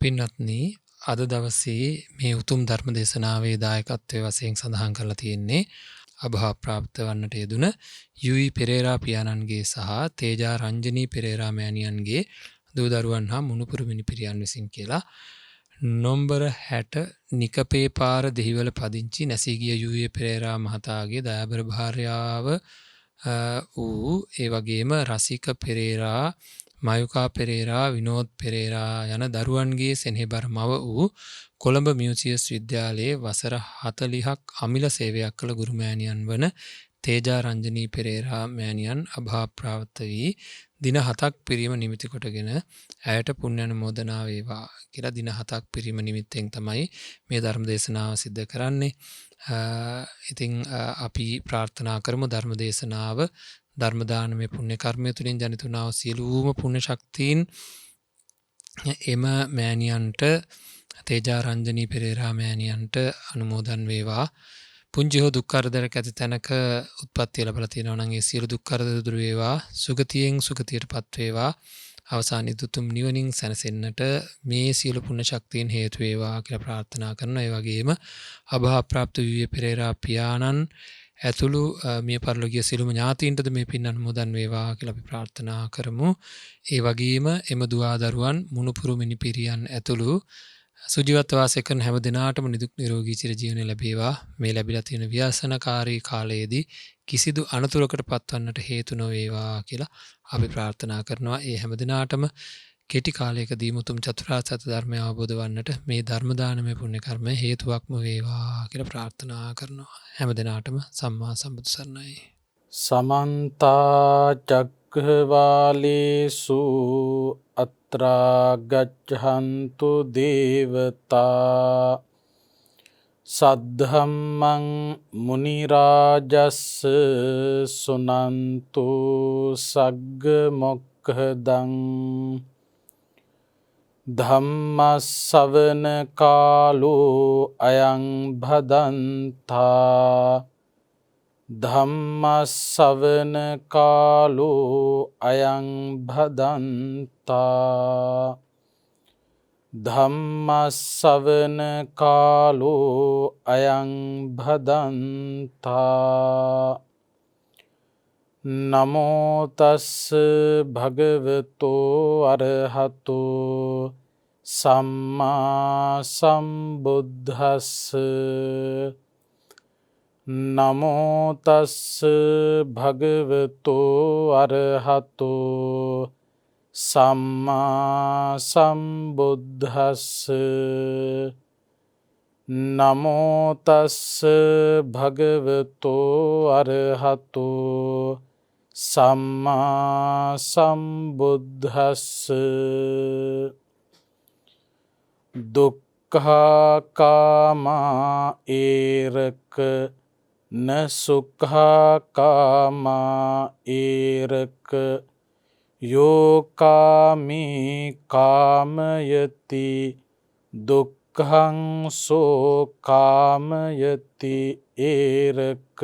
පින්වත්නි අද දවසේ මේ උතුම් ධර්ම දේශනාවේ දායකත්වයේ වශයෙන් සඳහන් කරලා තියෙන්නේ අභා ප්‍රාප්ත වන්නට යෙදුන යූයි පෙරේරා පියාණන්ගේ සහ තේජා රංජනී පෙරේරා මෑණියන්ගේ දූ දරුවන් හා මුණුපුරු මිනිපිරියන් විසින් කියලා නොම්බර 60 නිකපේ පාර දෙහිවල පදිංචි නැසී ගිය යූයි පෙරේරා මහතාගේ දයාබර භාර්යාව ඌ ඒ වගේම රසික පෙරේරා මයුකා පෙරේරා විනෝද් පෙරේරා යන දරුවන්ගේ සෙනෙහබර මව වූ කොළඹ මියුසියස් විද්‍යාලයේ වසර 40ක් අමිල සේවයක් කළ ගුරු මෑණියන් වන තේජා රංජනී පෙරේරා මෑණියන් අභාප්‍රාප්ත වී දින 7ක් පිරීම නිමිති කොටගෙන ඇයට පුණ්‍ය අනුමෝදනා වේවා කියලා දින 7ක් පිරීම නිමිත්තෙන් තමයි මේ ධර්ම දේශනාව සිද්ධ කරන්නේ. ඉතින් අපි ප්‍රාර්ථනා කරමු ධර්ම දේශනාව ධර්ම දානමය පුණ්‍ය කර්මය තුළින් ජනිත වුණා වූ සියලුම පුණ්‍ය ශක්තියින් එම මෑණියන්ට තේජා රංජනී පෙරේරා මෑණියන්ට අනුමෝදන් වේවා. පුංචි හෝ දුක් කරදරයක් ඇති තැනක උත්පත්ති ලැබලා තියෙනවා නම් ඒ සියලු දුක් කරදර දුරු වේවා. සුගතියෙන් සුගතියටපත් වේවා. අවසානයේ දුතුම් නිවනින් සැනසෙන්නට මේ සියලු පුණ්‍ය ශක්තියින් හේතු වේවා කියලා ප්‍රාර්ථනා කරනවා. ඒ වගේම අභාප්‍රාප්ත යූයි පෙරේරා පියාණන් ඇතුළු මිය පරලෝකීය සියලුම ඥාතීන්ටද මේ පින් අනුමෝදන් වේවා කියලා අපි ප්‍රාර්ථනා කරමු. ඒ වගේම එම දුවා දරුවන් මුණුපුරු මිනිපිරියන් ඇතුළු සුජීවත්ව වාසය කරන හැම දිනාටම නිදුක් නිරෝගී චිරජීවනය ලැබේවා. මේ ලැබිලා තියෙන ව්‍යසනකාරී කාලයේදී කිසිදු අනතුරකට පත්වන්නට හේතු නොවේවා කියලා අපි ප්‍රාර්ථනා කරනවා. ඒ හැම දිනාටම කෙටි කාලයකදී මුතුම් චතුරාර්ය සත්‍ය ධර්මය අවබෝධ වන්නට මේ ධර්ම දානමය පුණ්‍ය කර්මය හේතුවක්ම වේවා කියලා ප්‍රාර්ථනා කරනවා. හැම දිනාටම සම්මා සම්බුදු සරණයි. සමන්ත චක්ඛවාලේසු අත්‍රා ගච්ඡන්තු දේවතා සද්ධම්මං මුනි රාජස්ස සුනන්තු සග්ග මොක්ඛදං ධම්මස්සවන කාලෝ අයං භදන්තා ධම්මස්සවන කාලෝ අයං භදන්තා ධම්මස්සවන කාලෝ අයං භදන්තා නමෝ තස්ස භගවතෝ අරහතෝ සම්මා සම්බුද්දස්ස නමෝ තස්ස භගවතෝ අරහතෝ සම්මා සම්බුද්දස්ස නමෝ තස්ස භගවතෝ අරහතෝ සම්මා සම්බුද්දස්ස දුක්ඛකාමා ඒරක න සුඛකාමා ඒරක යෝකාමී කාමයති දුක්ඛං සෝ කාමයති ඒරක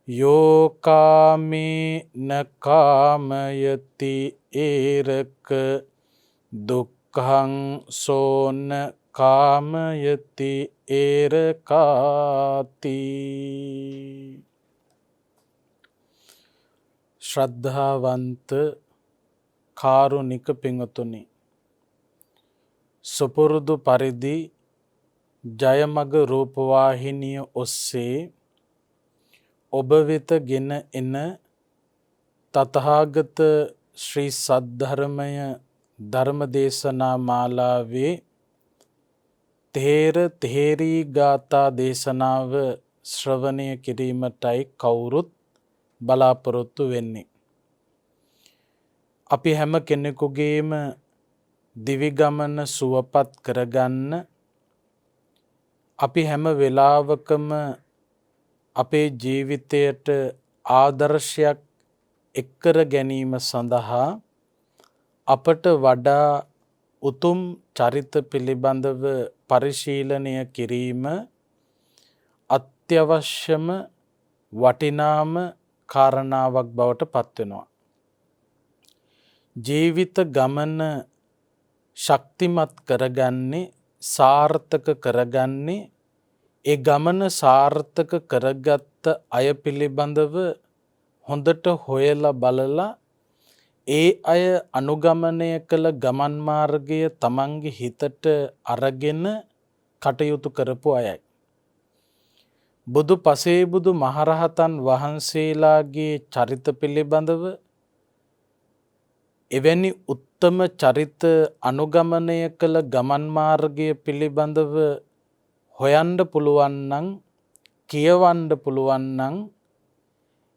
යෝකාමී න කාමයති ඒරක දුක්ඛං සෝන කාමයති ඒරකාති. ශ්‍රද්ධාවන්ත කාරුණික පින්වතුනි, සුපුරුදු පරිදි ජයමග රූපවාහිනිය ඔස්සේ ඔබ වෙත ගෙන එන තථාගත ශ්‍රී සද්ධර්මය ධර්මදේශනා මාලාවේ තේර තේරී ගාථා දේශනාව ශ්‍රවණය කිරීමටයි කවුරුත් බලාපොරොත්තු වෙන්නේ. අපි හැම කෙනෙකුගේම දිවිගමන සුවපත් කරගන්න, අපි හැම වෙලාවකම අපේ ජීවිතයට ආදර්ශයක් එක්කර ගැනීම සඳහා අපට වඩා උතුම් චරිත පිළිබඳව පරිශීලනය කිරීම අත්‍යවශ්‍යම වටිනාම කාරණාවක් බවට පත්වෙනවා. ජීවිත ගමන ශක්තිමත් කරගන්නේ සාර්ථක කරගන්නේ ඒ ගමන සාර්ථක කරගත්ත අය පිළිබඳව හොඳට හොයලා බලලා ඒ අය අනුගමනය කළ ගමන් මාර්ගය තමන්ගේ හිතට අරගෙන කටයුතු කරපු අයයි. බුදු පසේබුදු මහරහතන් වහන්සේලාගේ චරිත පිළිබඳව එවැනි උත්තම චරිත අනුගමනය කළ ගමන් මාර්ගය පිළිබඳව හොයන්න පුළුවන් නම් කියවන්න පුළුවන් නම්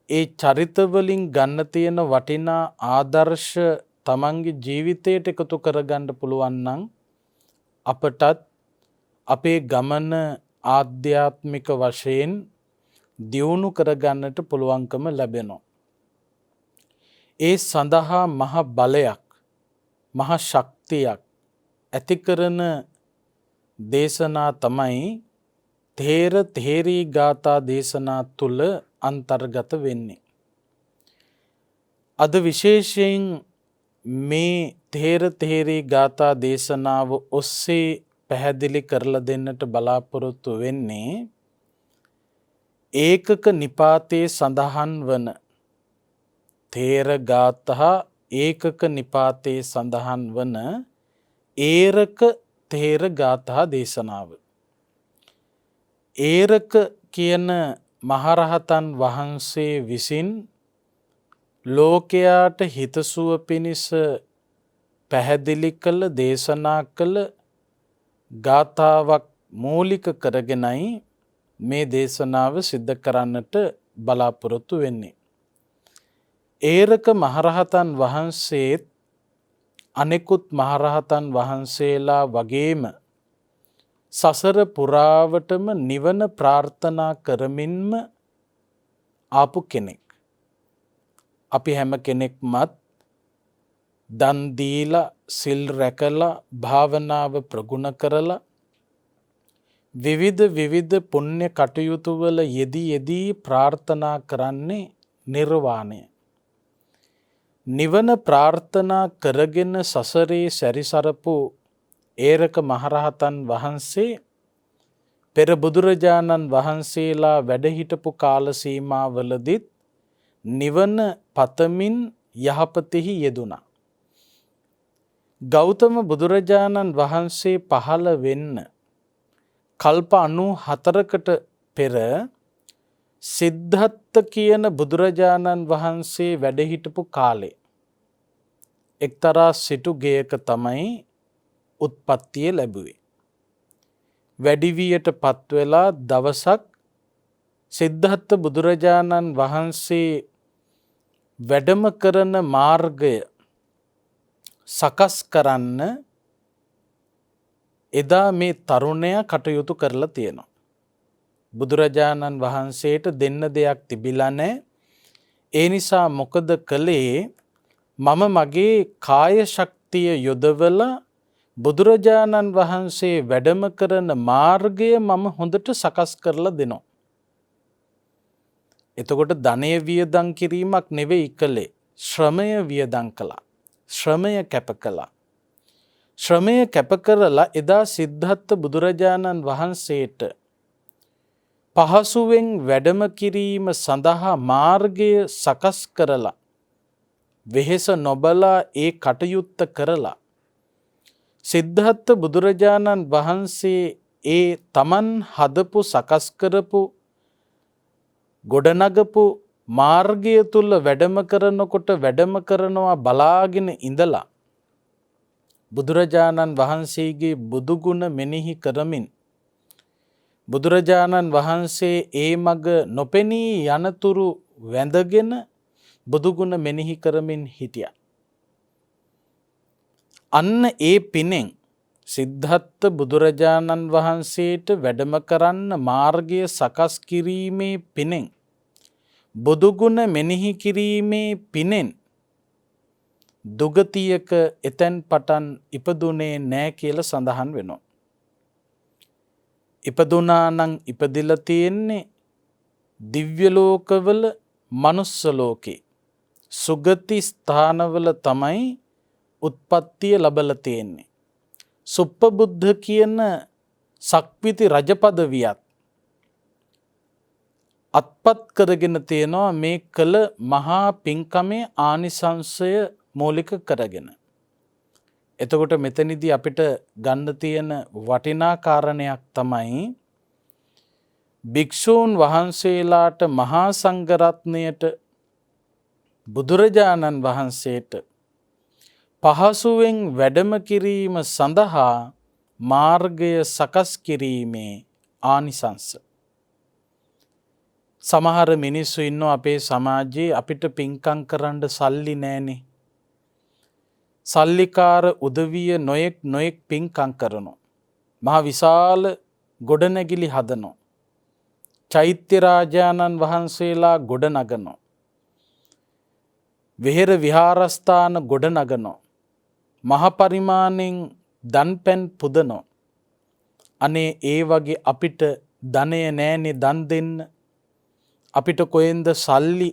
ඒ චරිතවලින් ගන්න තියෙන වටිනා ආදර්ශ තමන්ගේ ජීවිතයට එකතු කරගන්න පුළුවන් නම් අපටත් අපේ ගමන ආධ්‍යාත්මික වශයෙන් දියුණු කරගන්නට පුළුවන්කම ලැබෙනවා. ඒ සඳහා මහ බලයක් මහ ශක්තියක් ඇති කරන දේශනා තමයි තේර තේරී ගාථා දේශනා තුල අන්තර්ගත වෙන්නේ. අද විශේෂයෙන් මේ තේර තේරී ගාථා දේශනාව ඔස්සේ පැහැදිලි කරලා දෙන්නට බලාපොරොත්තු වෙන්නේ ඒකක නිපාතයේ සඳහන් වන තේර ගාථා ඒකක නිපාතයේ සඳහන් වන ඒරක තේර ගාථා දේශනාව. ඒරක කියන මහරහතන් වහන්සේ විසින් ලෝකයාට හිතසුව පිණිස පැහැදිලි කළ දේශනා කළ ගාථාවක් මූලික කරගෙනයි මේ දේශනාව සිද්ධ කරන්නට බලාපොරොත්තු වෙන්නේ. ඒරක මහරහතන් වහන්සේත් අනෙකුත් මහරහතන් වහන්සේලා වගේම සසර පුරාවටම නිවන ප්‍රාර්ථනා කරමින්ම ආපු කෙනෙක්. අපි හැම කෙනෙක්මත් දන් දීලා සිල් රැකලා භාවනාව ප්‍රගුණ කරලා විවිධ පුණ්‍ය කටයුතු වල යෙදී ප්‍රාර්ථනා කරන්නේ නිර්වාණය. නිවන ප්‍රාර්ථනා කරගෙන සසරේ සැරිසරපු ඒරක මහරහතන් වහන්සේ පෙර බුදුරජාණන් වහන්සේලා වැඩ හිටපු කාල සීමාවලදීත් නිවන පතමින් යහපතෙහි යෙදුණා. ගෞතම බුදුරජාණන් වහන්සේ පහළ වෙන්න කල්ප 94කට පෙර සිද්ධාර්ථ කියන බුදුරජාණන් වහන්සේ වැඩ හිටපු කාලේ එක්තරා සිටු ගෙයක තමයි උත්පත්තිය ලැබුවේ. වැඩිවියට පත් වෙලා දවසක් සිද්ධාර්ථ බුදුරජාණන් වහන්සේ වැඩම කරන මාර්ගය සකස් කරන්න එදා මේ තරුණයා කටයුතු කරලා තියෙනවා. බුදුරජාණන් වහන්සේට දෙන්න දෙයක් තිබිලා නැහැ. ඒ නිසා මොකද කළේ? මම මගේ කාය ශක්තිය යොදවලා බුදුරජාණන් වහන්සේ වැඩම කරන මාර්ගය මම හොඳට සකස් කරලා දෙනවා. එතකොට ධනය වියදම් කිරීමක් නෙවෙයි කළේ. ශ්‍රමය වියදම් කළා. ශ්‍රමය කැප කළා. ශ්‍රමය කැප කරලා එදා සිද්ධාර්ථ බුදුරජාණන් වහන්සේට පහසුවෙන් වැඩම කිරීම සඳහා මාර්ගය සකස් කරලා වෙහෙස නොබලා ඒ කටයුත්ත කරලා සිද්ධාර්ථ බුදුරජාණන් වහන්සේ ඒ තමන් හදපු සකස් කරපු ගොඩනගපු මාර්ගය තුල වැඩම කරනකොට වැඩම කරනවා බලාගෙන ඉඳලා බුදුරජාණන් වහන්සේගේ බුදු ගුණ මෙනෙහි කරමින් බුදුරජාණන් වහන්සේ ඒ මග නොපෙනී යනතුරු වැඳගෙන බුදු ගුණ මෙනෙහි කරමින් හිටියා. අන්න ඒ පිනෙන් සිද්ධාර්ථ බුදුරජාණන් වහන්සේට වැඩම කරන්න මාර්ගය සකස් කිරීමේ පිනෙන් බුදු ගුණ මෙනෙහි කිරීමේ පිනෙන් දුගතියක එතෙන් පටන් ඉපදුනේ නැහැ කියලා සඳහන් වෙනවා. ඉපදුනා නම් ඉපදිලා තියෙන්නේ දිව්‍ය ලෝකවල මනුස්ස ලෝකේ සුගති ස්ථානවල තමයි උත්පත්තිය ලැබලා තියෙන්නේ. සුප්පබුද්ධ කියන සක්විති රජ පදවියත් අත්පත් කරගෙන තියෙනවා මේ කළ මහා පින්කමේ ආනිසංශය මූලික කරගෙන. එතකොට මෙතනදී අපිට ගන්න තියෙන වටිනා කාරණයක් තමයි භික්ෂූන් වහන්සේලාට මහා සංඝරත්නයට බුදුරජාණන් වහන්සේට පහසුවෙන් වැඩම කිරීම සඳහා මාර්ගය සකස් කිරීමේ ආනිසංස. සමහර මිනිස්සු ඉන්නවා අපේ සමාජයේ අපිට පින්කම් කරන්න සල්ලි නැහනේ. සල්ලිකාර උදවිය නොයෙක් පින්කම් කරනවා. මහ විශාල ගොඩනැගිලි හදනවා. චෛත්‍ය රාජානන් වහන්සේලා ගොඩනගනවා. විහෙර විහාරස්ථාන ගොඩනගනවා. මහ පරිමාණයෙන් දන්පැන් පුදනවා. අනේ ඒ වගේ අපිට ධනය නැහැනේ දන් දෙන්න. අපිට කොහෙන්ද සල්ලි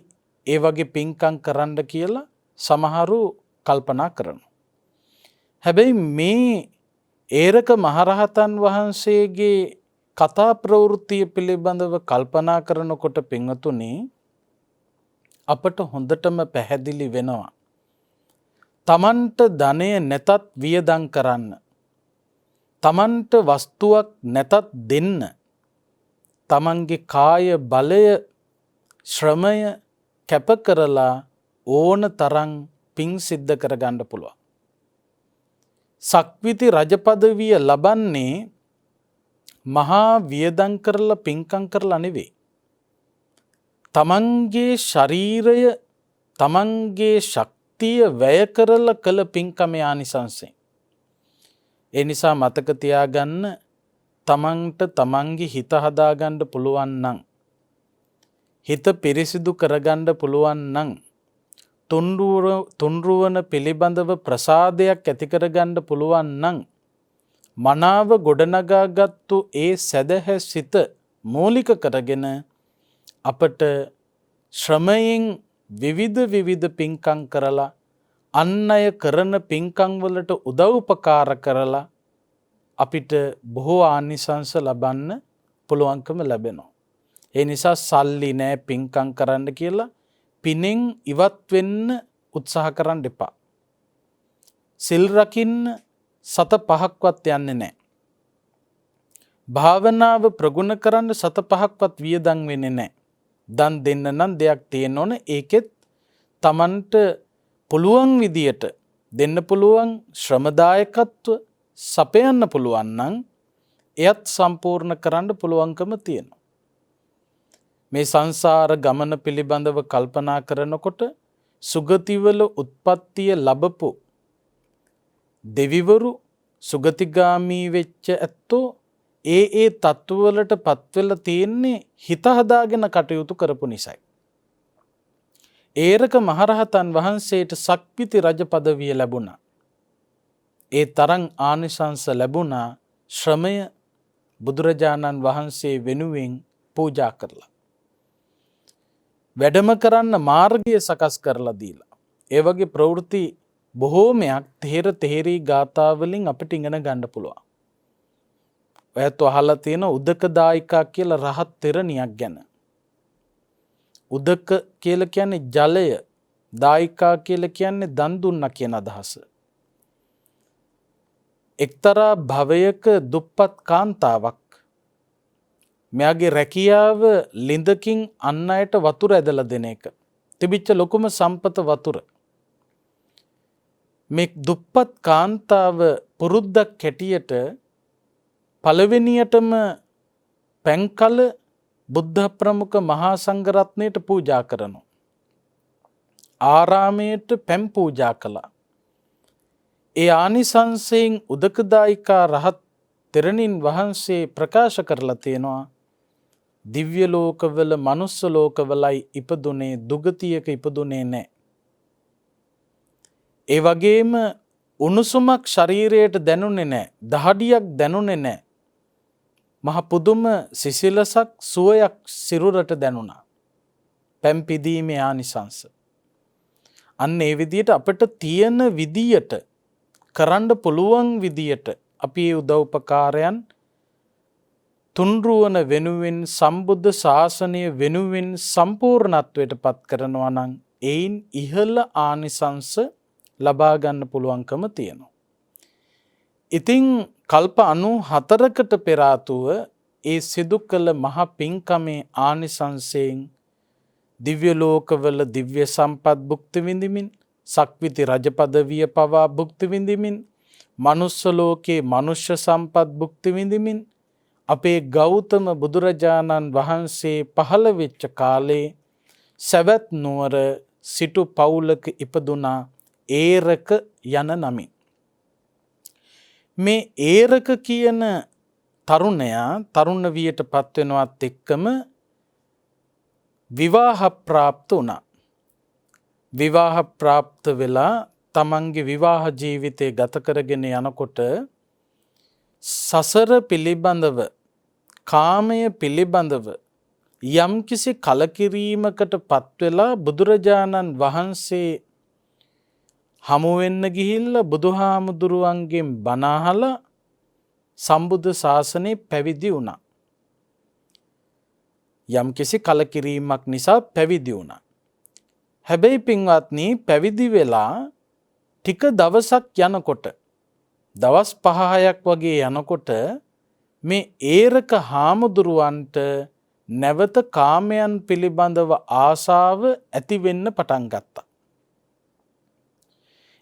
ඒ වගේ පින්කම් කරන්න කියලා සමහරු කල්පනා කරනවා. හැබැයි මේ ඒරක මහරහතන් වහන්සේගේ කතා ප්‍රවෘත්තිය පිළිබඳව කල්පනා කරනකොට පින්වතුනි අපට හොඳටම පැහැදිලි වෙනවා. තමන්ට ධනය නැතත් වියදම් කරන්න. තමන්ට වස්තුවක් නැතත් දෙන්න. තමන්ගේ කාය බලය ශ්‍රමය කැප කරලා ඕන තරම් පින් සිද්ධ කරගන්න පුළුවන්. සක්විති රජ පදවිය ලබන්නේ මහා වියදම් කරලා පින්කම් කරලා නෙවෙයි. තමන්ගේ ශරීරය තමන්ගේ ශක්තිය වැය කරලා කළ පින්කමේ ආනිසංසයෙන්. ඒ නිසා මතක තියාගන්න තමන්ට තමන්ගේ හිත හදාගන්න පුළුවන් නම් හිත පිරිසිදු කරගන්න පුළුවන් නම් තුන්රුවන පිළිබඳව ප්‍රසාදයක් ඇති කරගන්න පුළුවන් නම් මනාව ගොඩනගාගත්තු ඒ සැදැහැ සිත මූලික කරගෙන අපට ශ්‍රමයෙන් විවිධ පින්කම් කරලා අන් අය කරන පින්කම් වලට උදව්පකාර කරලා අපිට බොහෝ ආනිසංස ලබන්න පුළුවන්කම ලැබෙනවා. ඒ නිසා සල්ලි නෑ පින්කම් කරන්න කියලා පිනෙන් ඉවත් වෙන්න උත්සාහ කරන්න එපා. සිල් රකින්න සත පහක්වත් යන්නේ නෑ. භාවනාව ප්‍රගුණ කරන්න සත පහක්වත් වියදම් වෙන්නේ නෑ. දන් දෙන්න නම් දෙයක් තියෙන්න ඕන. ඒකෙත් Tamanට පුළුවන් විදියට දෙන්න පුළුවන් ශ්‍රමදායකත්ව සපයන්න පුළුවන් නම් එයත් සම්පූර්ණ කරන්න පුළුවන්කම තියෙනවා. මේ සංසාර ගමන පිළිබඳව කල්පනා කරනකොට සුගතිවල උත්පත්තිය ලැබපු දෙවිවරු සුගතිගාමී වෙච්ච ඇත්තෝ ඒ තත්ත්වවලට පත්වෙලා තියෙන්නේ හිත හදාගෙන කටයුතු කරපු නිසායි. ඒරක මහරහතන් වහන්සේට සක්විති රජ පදවිය ලැබුණා. ඒ තරම් ආනිසංස ලැබුණා ශ්‍රමය බුදුරජාණන් වහන්සේ වෙනුවෙන් පූජා කරලා. වැඩම කරන්න මාර්ගය සකස් කරලා දීලා. ඒ වගේ ප්‍රවෘත්ති බොහෝමයක් තේරී ගාථාවලින් අපිට ඉගෙන ගන්න පුළුවන්. ඔයත් අහලා තියෙන උදකදායිකා කියලා රහත් තෙරණියක් ගැන. උදක කියලා කියන්නේ ජලය, දායිකා කියලා කියන්නේ දන් දුන්නා කියන අදහස. එක්තරා භවයක දුප්පත් කාන්තාවක් මෙයාගේ රැකියාව ලිඳකින් අන් අයට වතුර ඇදලා දෙන එක. තිබිච්ච ලොකුම සම්පත වතුර. මේ දුප්පත් කාන්තාව පුරුද්දක් හැටියට පළවෙනියටම පැන්කල බුද්ධ ප්‍රමුඛ මහා සංඝරත්නයට පූජා කරනවා. ආරාමයට පැන් පූජා කළා. ඒ ආනිසංසයෙන් උදකදායිකා රහත් තෙරණින් වහන්සේ ප්‍රකාශ කරලා තියෙනවා දිව්‍ය ලෝකවල මනුස්ස ලෝකවලයි ඉපදුනේ දුගතියක ඉපදුනේ නැහැ. ඒ වගේම උණුසුමක් ශරීරයට දැනුනේ නැහැ. දහඩියක් දැනුනේ නැහැ. මහ පුදුම සිසිලසක් සුවයක් සිරුරට දැනුණා. පැම් පිදීමේ ආනිසංස. අන්න ඒ විදියට අපිට තියෙන විදියට කරන්න පුළුවන් විදියට අපි උදව්පකාරයන් තුන්රුවන වෙනුවෙන් සම්බුද්ධ ශාසනය වෙනුවෙන් සම්පූර්ණත්වයට පත් කරනවා නම් එයින් ඉහළ ආනිසංස ලබා ගන්න පුළුවන්කම තියෙනවා. ඉතින් කල්ප 94කට පෙර ආතුව ඒ සිදු කළ මහ පින්කමේ ආනිසංසයෙන් දිව්‍ය ලෝකවල දිව්‍ය සම්පත් භුක්ති විඳිමින් සක්විති රජ පදවිය පවා භුක්ති විඳිමින් මනුස්ස ලෝකේ මනුෂ්‍ය සම්පත් භුක්ති විඳිමින් අපේ ගෞතම බුදුරජාණන් වහන්සේ පහළ වෙච්ච කාලේ සවැත් නුවර සිටු පවුලක ඉපදුනා ඒරක යන නමින්. මේ ඒරක කියන තරුණයා තරුණ වියට පත් වෙනවත් එක්කම විවාහ ප්‍රාප්ත වුණා. විවාහ ප්‍රාප්ත වෙලා තමන්ගේ විවාහ ජීවිතය ගත කරගෙන යනකොට සසර පිළිබඳව කාමය පිළිබඳව යම්කිසි කලකිරීමකට පත්වෙලා බුදුරජාණන් වහන්සේ හමුවෙන්න ගිහිල්ලා බුදුහාමුදුරුවන්ගෙන් බණ අහලා සම්බුද්ධ ශාසනය පැවිදි වුණා. යම්කිසි කලකිරීමක් නිසා පැවිදි වුණා. හැබැයි පින්වත්නි පැවිදි වෙලා ටික දවසක් යනකොට දවස් 5-6ක් වගේ යනකොට මේ ඒරක හාමුදුරුවන්ට නැවත කාමයන් පිළිබඳව ආසාව ඇති වෙන්න පටන් ගත්තා.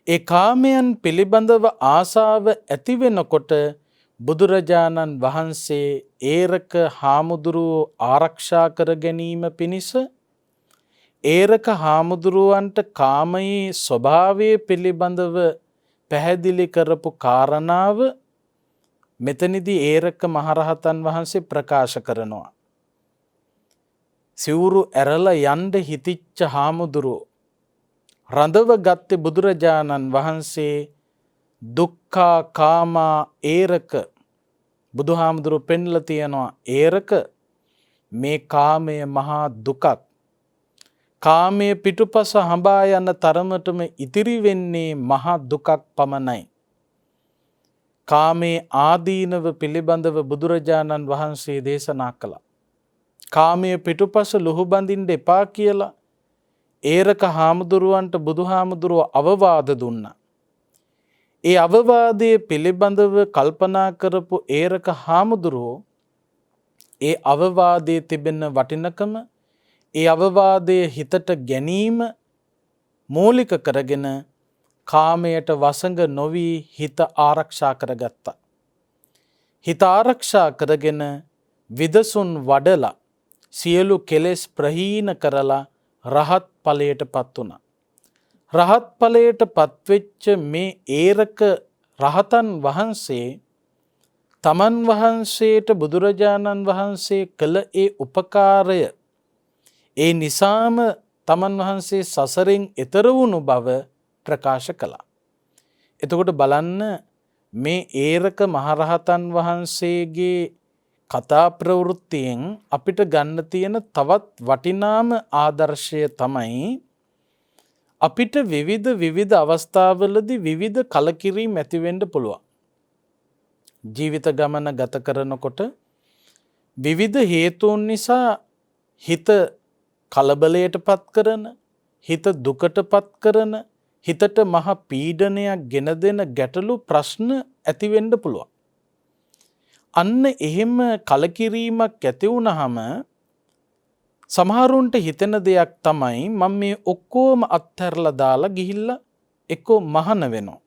ඒ කාමයන් පිළිබඳව ආසාව ඇති වෙනකොට බුදුරජාණන් වහන්සේ ඒරක හාමුදුරුවෝ ආරක්ෂා කර ගැනීම පිණිස ඒරක හාමුදුරුවන්ට කාමයේ ස්වභාවය පිළිබඳව පැහැදිලි කරපු කාරණාව මෙතනදී ඒරක මහරහතන් වහන්සේ ප්‍රකාශ කරනවා. සිවුරු ඇරලා යන්න හිතිච්ච හාමුදුරුවෝ රඳව ගත්තේ බුදුරජාණන් වහන්සේ දුක්ඛා කාමා ඒරක බුදුහාමුදුරුවෝ පෙන්ලා තියනවා ඒරක මේ කාමය මහා දුකක්. කාමයේ පිටුපස හඹා යන තරමටම ඉතිරි වෙන්නේ මහා දුකක් පමණයි. කාමයේ ආදීනව පිළිබඳව බුදුරජාණන් වහන්සේ දේශනා කළා. කාමයේ පිටුපස ලුහු බඳින්න එපා කියලා ඒරක හාමුදුරුවන්ට බුදුහාමුදුරුව අවවාද දුන්නා. ඒ අවවාදයේ පිළිබඳව කල්පනා කරපු ඒරක හාමුදුරුවෝ ඒ අවවාදයේ තිබෙන වටිනකම ඒ අවවාදයේ හිතට ගැනීම මූලික කරගෙන කාමයට වසඟ නොවි හිත ආරක්ෂා කරගත්තා. හිත ආරක්ෂා කරගෙන විදසුන් වඩලා සියලු කෙලෙස් ප්‍රහීන කරලා රහත් ඵලයට පත් වුණා. රහත් ඵලයට පත්වෙච්ච මේ ඒරක රහතන් වහන්සේ තමන් වහන්සේට බුදුරජාණන් වහන්සේ කළ ඒ උපකාරය ඒ නිසාම තමන් වහන්සේ සසරෙන් එතර වුණු බව ප්‍රකාශ කළා. එතකොට බලන්න මේ ඒරක මහරහතන් වහන්සේගේ කතා ප්‍රවෘත්තියෙන් අපිට ගන්න තියෙන තවත් වටිනාම ආදර්ශය තමයි අපිට විවිධ අවස්ථාවලදී විවිධ කලකිරීම් ඇති වෙන්න පුළුවන්. ජීවිත ගමන ගත කරනකොට විවිධ හේතුන් නිසා හිත කලබලයට පත් කරන, හිත දුකට පත් කරන, හිතට මහ පීඩනයක් ගෙන දෙන ගැටලු ප්‍රශ්න ඇති වෙන්න පුළුවන්. අන්න එහෙම කලකිරීමක් ඇති වුණාම සමහරුන්ට හිතෙන දෙයක් තමයි මම මේ ඔක්කොම අත්හැරලා දාලා ගිහිල්ලා එක්කෝ මහාන වෙනවා.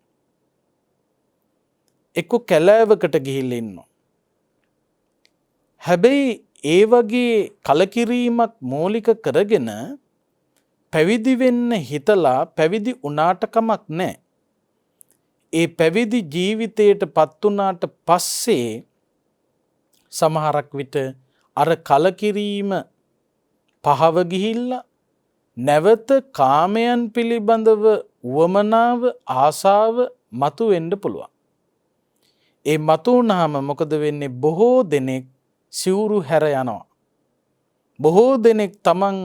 එක්කෝ කැලෑවකට ගිහිල්ලා ඉන්නවා. හැබැයි ඒ වගේ කලකිරීමක් මූලික කරගෙන පැවිදි වෙන්න හිතලා පැවිදි වුණාට කමක් නැහැ. ඒ පැවිදි ජීවිතයට පත් වුණාට පස්සේ සමහරක් විට අර කලකිරීම පහව ගිහිල්ලා නැවත කාමයන් පිළිබඳව උවමනාව ආසාව මතු වෙන්න පුළුවන්. ඒ මතු වුණාම මොකද වෙන්නේ? බොහෝ දෙනෙක් සිවුරු හැර යනවා. බොහෝ දෙනෙක් තමන්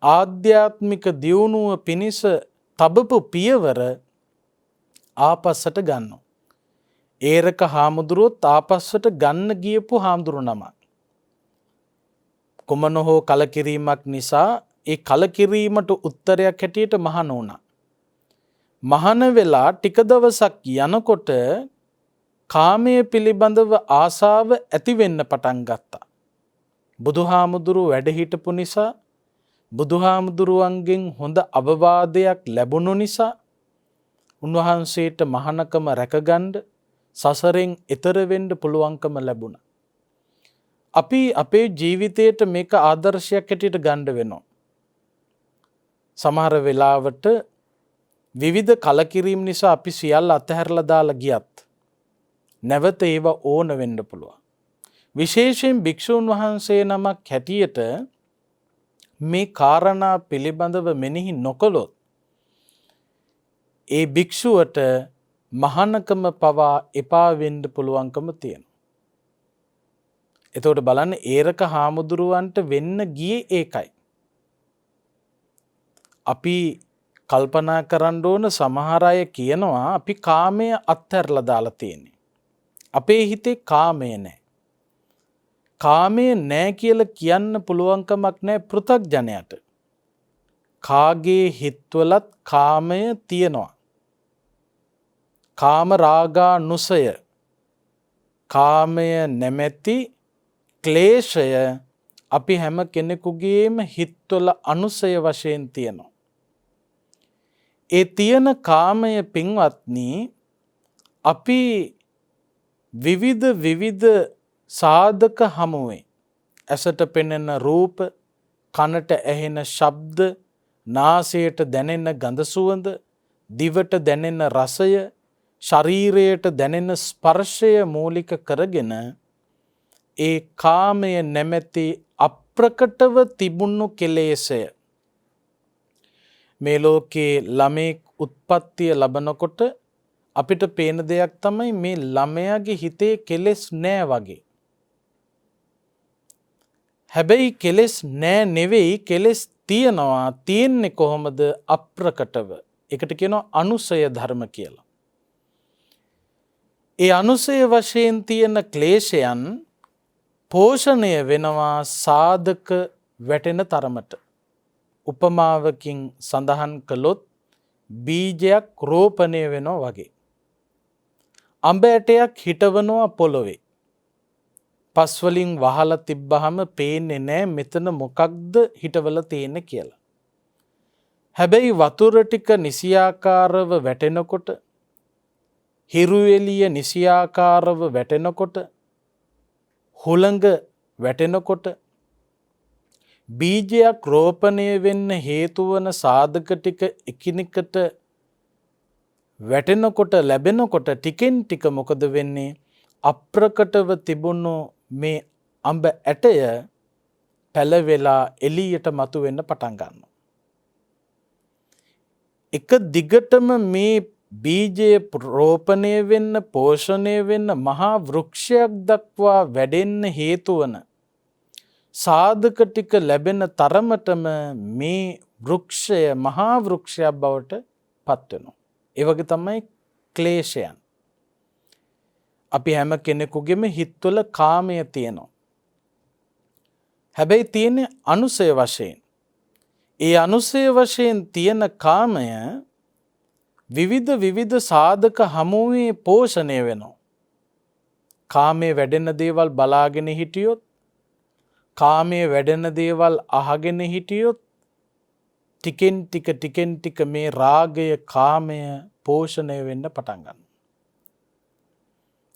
ආධ්‍යාත්මික දියුණුව පිණිස තබපු පියවර ආපස්සට ගන්නවා. ඒරක හාමුදුරුවෝ තාපස්සට ගන්න ගියපු හාමුදුරු නම. කුමන හෝ කලකිරීමක් නිසා ඒ කලකිරීමට උත්තරයක් හැටියට මහාන වුණා. මහාන වෙලා ටික දවසක් යනකොට කාමයේ පිළිබඳව ආසාව ඇති වෙන්න පටන් ගත්තා. බුදුහාමුදුරුවෝ වැඩ හිටපු නිසා, බුදුහාමුදුරුවන්ගෙන් හොඳ අවවාදයක් ලැබුණු නිසා උන්වහන්සේට මහානකම රැකගන්න, සසරෙන් එතර වෙන්න පුළුවන්කම ලැබුණා. අපි අපේ ජීවිතයට මේක ආදර්ශයක් හැටියට ගන්න වෙනවා. සමහර වෙලාවට විවිධ කලකිරීම් නිසා අපි සියල්ල අතහැරලා දාලා ගියත් නැවත ඒව ඕන වෙන්න පුළුවන්. විශේෂයෙන් භික්ෂුන් වහන්සේ නමක් හැටියට මේ කාරණා පිළිබඳව මෙනෙහි නොකළොත් ඒ භික්ෂුවට මහානකම පවා එපා වෙන්න පුළුවන්කම තියෙනවා. එතකොට බලන්න ඒරක හාමුදුරුවන්ට වෙන්න ගියේ ඒකයි. අපි කල්පනා කරන්න ඕන සමහර අය කියනවා අපි කාමය අත්හැරලා දාලා තියෙන්නේ. අපේ හිතේ කාමය නැහැ. කාමය නැහැ කියලා කියන්න පුළුවන්කමක් නැහැ පෘථග්ජනයට. කාගේ හිතවලත් කාමය තියෙනවා. කාම රාගානුසය, කාමය නැමැති ක්ලේශය අපි හැම කෙනෙකුගේම හිතවල අනුසය වශයෙන් තියෙනවා. ඒ තියෙන කාමය පින්වත්නි අපි විවිධ සාධක හමුවේ ඇසට පෙනෙන රූප, කනට ඇහෙන ශබ්ද, නාසයට දැනෙන ගඳ සුවඳ, දිවට දැනෙන රසය, ශරීරයට දැනෙන ස්පර්ශය මූලික කරගෙන ඒ කාමය නැමැති අප්‍රකටව තිබුණු කෙලෙසය මේ ලෝකේ ළමෙක් උත්පත්තිය ලබනකොට අපිට පේන දෙයක් තමයි මේ ළමයාගේ හිතේ කෙලෙස් නෑ වගේ. හැබැයි කෙලෙස් නෑ නෙවෙයි, කෙලෙස් තියනවා. තියෙන්නේ කොහොමද? අප්‍රකටව. ඒකට කියනවා අනුසය ධර්ම කියලා. ඒ අනුසය වශයෙන් තියෙන ක්ලේශයන් පෝෂණය වෙනවා සාධක වැටෙන තරමට. උපමාවකින් සඳහන් කළොත් බීජයක් රෝපණය වෙනවා වගේ. අඹ ඇටයක් හිටවනවා පොළොවේ. පස් වලින් වහලා තිබ්බහම පේන්නේ නැහැ මෙතන මොකක්ද හිටවලා තියෙන්නේ කියලා. හැබැයි වතුර ටික නිසියාකාරව වැටෙනකොට, හිරු එළිය නිසියාකාරව වැටෙනකොට, හුළඟ වැටෙනකොට, බීජයක් රෝපණය වෙන්න හේතු වන සාධක ටික එකිනෙකට වැටෙනකොට, ලැබෙනකොට ටිකෙන් ටික මොකද වෙන්නේ? අප්‍රකටව තිබුණු මේ අඹ ඇටය පැලවෙලා එළියට මතුවෙන්න පටන් ගන්නවා. එක දිගටම මේ බීජය රෝපණය වෙන්න, පෝෂණය වෙන්න, මහා වෘක්ෂයක් දක්වා වැඩෙන්න හේතු වන සාධක ටික ලැබෙන තරමටම මේ වෘක්ෂය මහා වෘක්ෂයක් බවට පත් වෙනවා. ඒ වගේ තමයි ක්ලේශයන්. අපි හැම කෙනෙකුගේම හිතවල කාමය තියෙනවා. හැබැයි තියෙන්නේ අනුසය වශයෙන්. ඒ අනුසය වශයෙන් තියෙන කාමය විවිධ සාධක හමුවේ පෝෂණය වෙනවා. කාමයේ වැඩෙන දේවල් බලාගෙන හිටියොත්, කාමයේ වැඩෙන දේවල් අහගෙන හිටියොත් ටිකෙන් ටික මේ රාගය, කාමය පෝෂණය වෙන්න පටන් ගන්නවා.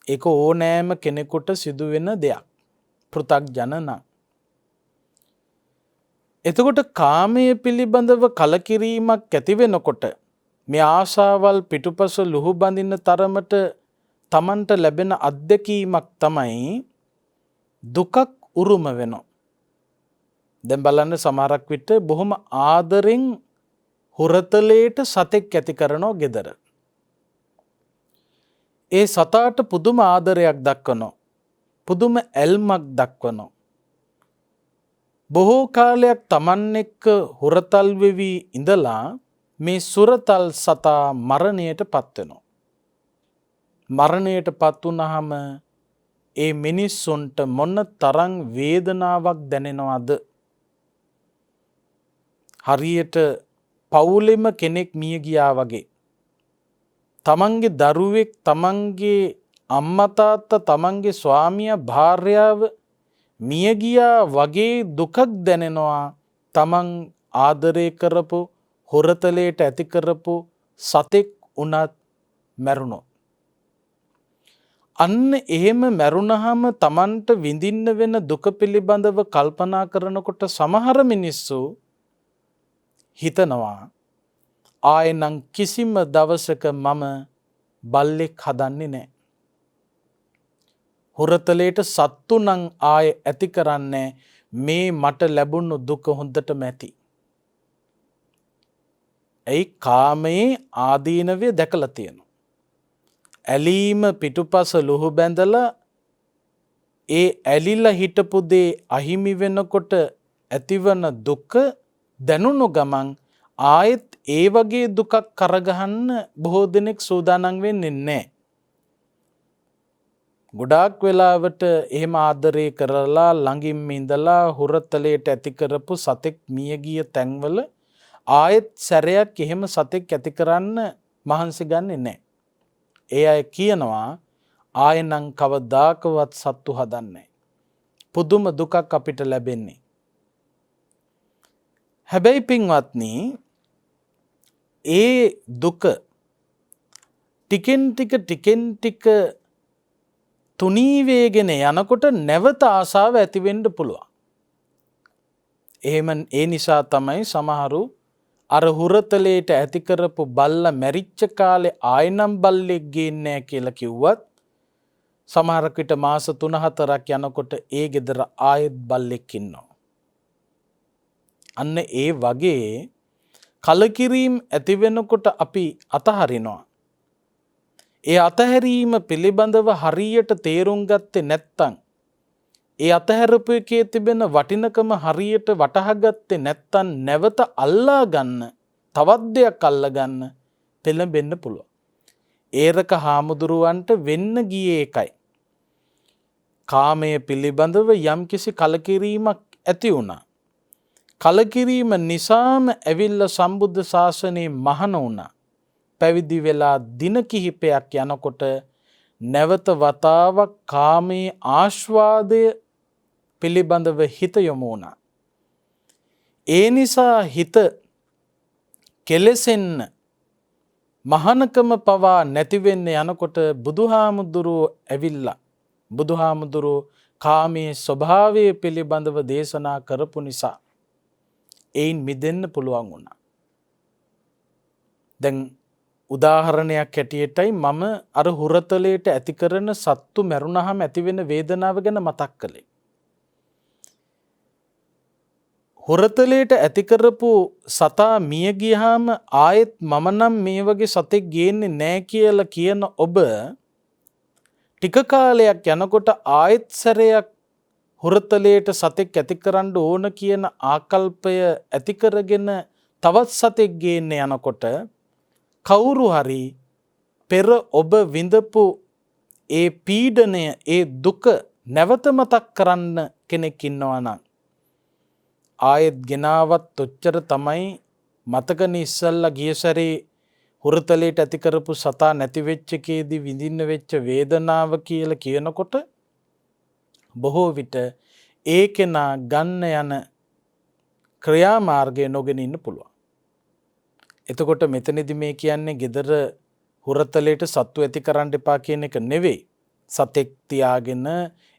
ඒක ඕනෑම කෙනෙකුට සිදුවෙන දෙයක්, පෘථග්ජන නම්. එතකොට කාමයේ පිළිබඳව කලකිරීමක් ඇති වෙනකොට මේ ආශාවල් පිටුපස ලුහු බඳින තරමට Tamanට ලැබෙන අත්දැකීමක් තමයි දුකක් උරුම වෙනවා. දැන් බලන්න සමහරක් විට බොහොම ආදරෙන් හුරතලයට සතෙක් ඇති කරනෝ ගෙදර. ඒ සතාට පුදුම ආදරයක් දක්වනවා. පුදුම ඇල්මක් දක්වනවා. බොහෝ කාලයක් Taman එක්ක හුරතල් වෙවි ඉඳලා මේ සුරතල් සතා මරණයට පත් වෙනවා. මරණයට පත් වුණාම ඒ මිනිස්සුන්ට මොන තරම් වේදනාවක් දැනෙනවද? හරියට පවුලෙම කෙනෙක් මිය ගියා වගේ. තමන්ගේ දරුවෙක්, තමන්ගේ අම්මා තාත්තා, තමන්ගේ ස්වාමියා භාර්යාව මිය ගියා වගේ දුකක් දැනෙනවා. තමන් ආදරය කරපු, හොරතලයට ඇති කරපු සතෙක් උනත් මැරුණොත්. අන්න එහෙම මැරුණහම තමන්ට විඳින්න වෙන දුක පිළිබඳව කල්පනා කරනකොට සමහර මිනිස්සු හිතනවා ආයෙනම් කිසිම දවසක මම බල්ලෙක් හදන්නේ නැහැ. හොරතලයට සත්තු නම් ආයෙ ඇති කරන්නේ මේ මට ලැබුණු දුක හොඳටම ඇති. ඒ කාමයේ ආදීනවය දැකලා තියෙනවා. ඇලීම පිටුපස ලුහු බැඳලා ඒ ඇලිලා හිටපු දේ අහිමි වෙනකොට ඇතිවන දුක දැනුණු ගමන් ආයෙත් ඒ වගේ දුකක් කරගහන්න බොහෝ දෙනෙක් සූදානම් වෙන්නේ නැහැ. ගොඩාක් වෙලාවට එහෙම ආදරය කරලා ළඟින් ඉඳලා හොරතලයට ඇති කරපු සතෙක් මිය ගිය තැන්වල ආයෙත් සැරයක් එහෙම සතෙක් ඇති කරන්න මහන්සි ගන්නෙ නැහැ. ඒ අය කියනවා ආයෙනම් කවදාකවත් සත්තු හදන්නේ. පුදුම දුකක් අපිට ලැබෙන්නේ. හැබැයි පින්වත්නි, ඒ දුක ටිකෙන් ටික තුනී වේගෙන යනකොට නැවත ආසාව ඇති වෙන්න පුළුවන්. එහෙම ඒ නිසා තමයි සමහරු අර හුරතලයට ඇති කරපු බල්ලා මැරිච්ච කාලේ ආයෙනම් බල්ලෙක් ගේන්නේ නැහැ කියලා කිව්වත් සමහරක් විට මාස 3-4ක් යනකොට ඒ ගෙදර ආයෙත් බල්ලෙක් ඉන්නවා. අන්න ඒ වගේ කලකිරීම ඇති වෙනකොට අපි අතහරිනවා. ඒ අතහැරීම පිළිබඳව හරියට තේරුම් ගත්තේ නැත්නම්, ඒ අතහැරපු එකේ තිබෙන වටිනකම හරියට වටහා ගත්තේ නැත්නම් නැවත අල්ලා ගන්න, තවත් දෙයක් අල්ලා ගන්න පෙළඹෙන්න පුළුවන්. ඒරක හාමුදුරුවන්ට වෙන්න ගියේ එකයි. කාමයේ පිළිබඳව යම්කිසි කලකිරීමක් ඇති වුණා. කලකිරීම නිසාම ඇවිල්ලා සම්බුද්ධ ශාසනයේ මහණ වුණා. පැවිදි වෙලා දින කිහිපයක් යනකොට නැවත වතාවක් කාමයේ ආස්වාදය පිළිබඳව හිත යොමු වුණා. ඒ නිසා හිත කෙලෙසෙන්න, මහානකම පවා නැති වෙන්න යනකොට බුදුහාමුදුරුවෝ ඇවිල්ලා බුදුහාමුදුරුවෝ කාමයේ ස්වභාවය පිළිබඳව දේශනා කරපු නිසා එයින් මිදෙන්න පුළුවන් වුණා. දැන් උදාහරණයක් හැටියටයි මම අර හුරතලයට ඇති කරන සත්තු මැරුණාම ඇති වෙන වේදනාව ගැන මතක් කළේ. හොරතලයට ඇති කරපු සතා මිය ගියාම ආයෙත් මම නම් මේ වගේ සතෙක් ගේන්නේ නැහැ කියලා කියන ඔබ ටික කාලයක් යනකොට ආයෙත් සැරයක් හොරතලයට සතෙක් ඇති කරන්න ඕන කියන ආකල්පය ඇති කරගෙන තවත් සතෙක් ගේන්න යනකොට කවුරු හරි පෙර ඔබ විඳපු ඒ පීඩනය, ඒ දුක නැවත මතක් කරන්න කෙනෙක් ඉන්නවා නම් ආයෙත් ගෙනාවත් ඔච්චර තමයි. මතකනේ ඉස්සල්ලා ගිය සැරේ හොරතලයට ඇති කරපු සතා නැති වෙච්ච එකේදී විඳින්න වෙච්ච වේදනාව කියලා කියනකොට බොහෝ විට ඒ කෙනා ගන්න යන ක්‍රියාමාර්ගය නොගෙන ඉන්න පුළුවන්. එතකොට මෙතනදි මේ කියන්නේ gedara හොරතලයට සත්තු ඇති කරන්න එපා කියන එක නෙවෙයි. සතෙක් තියාගෙන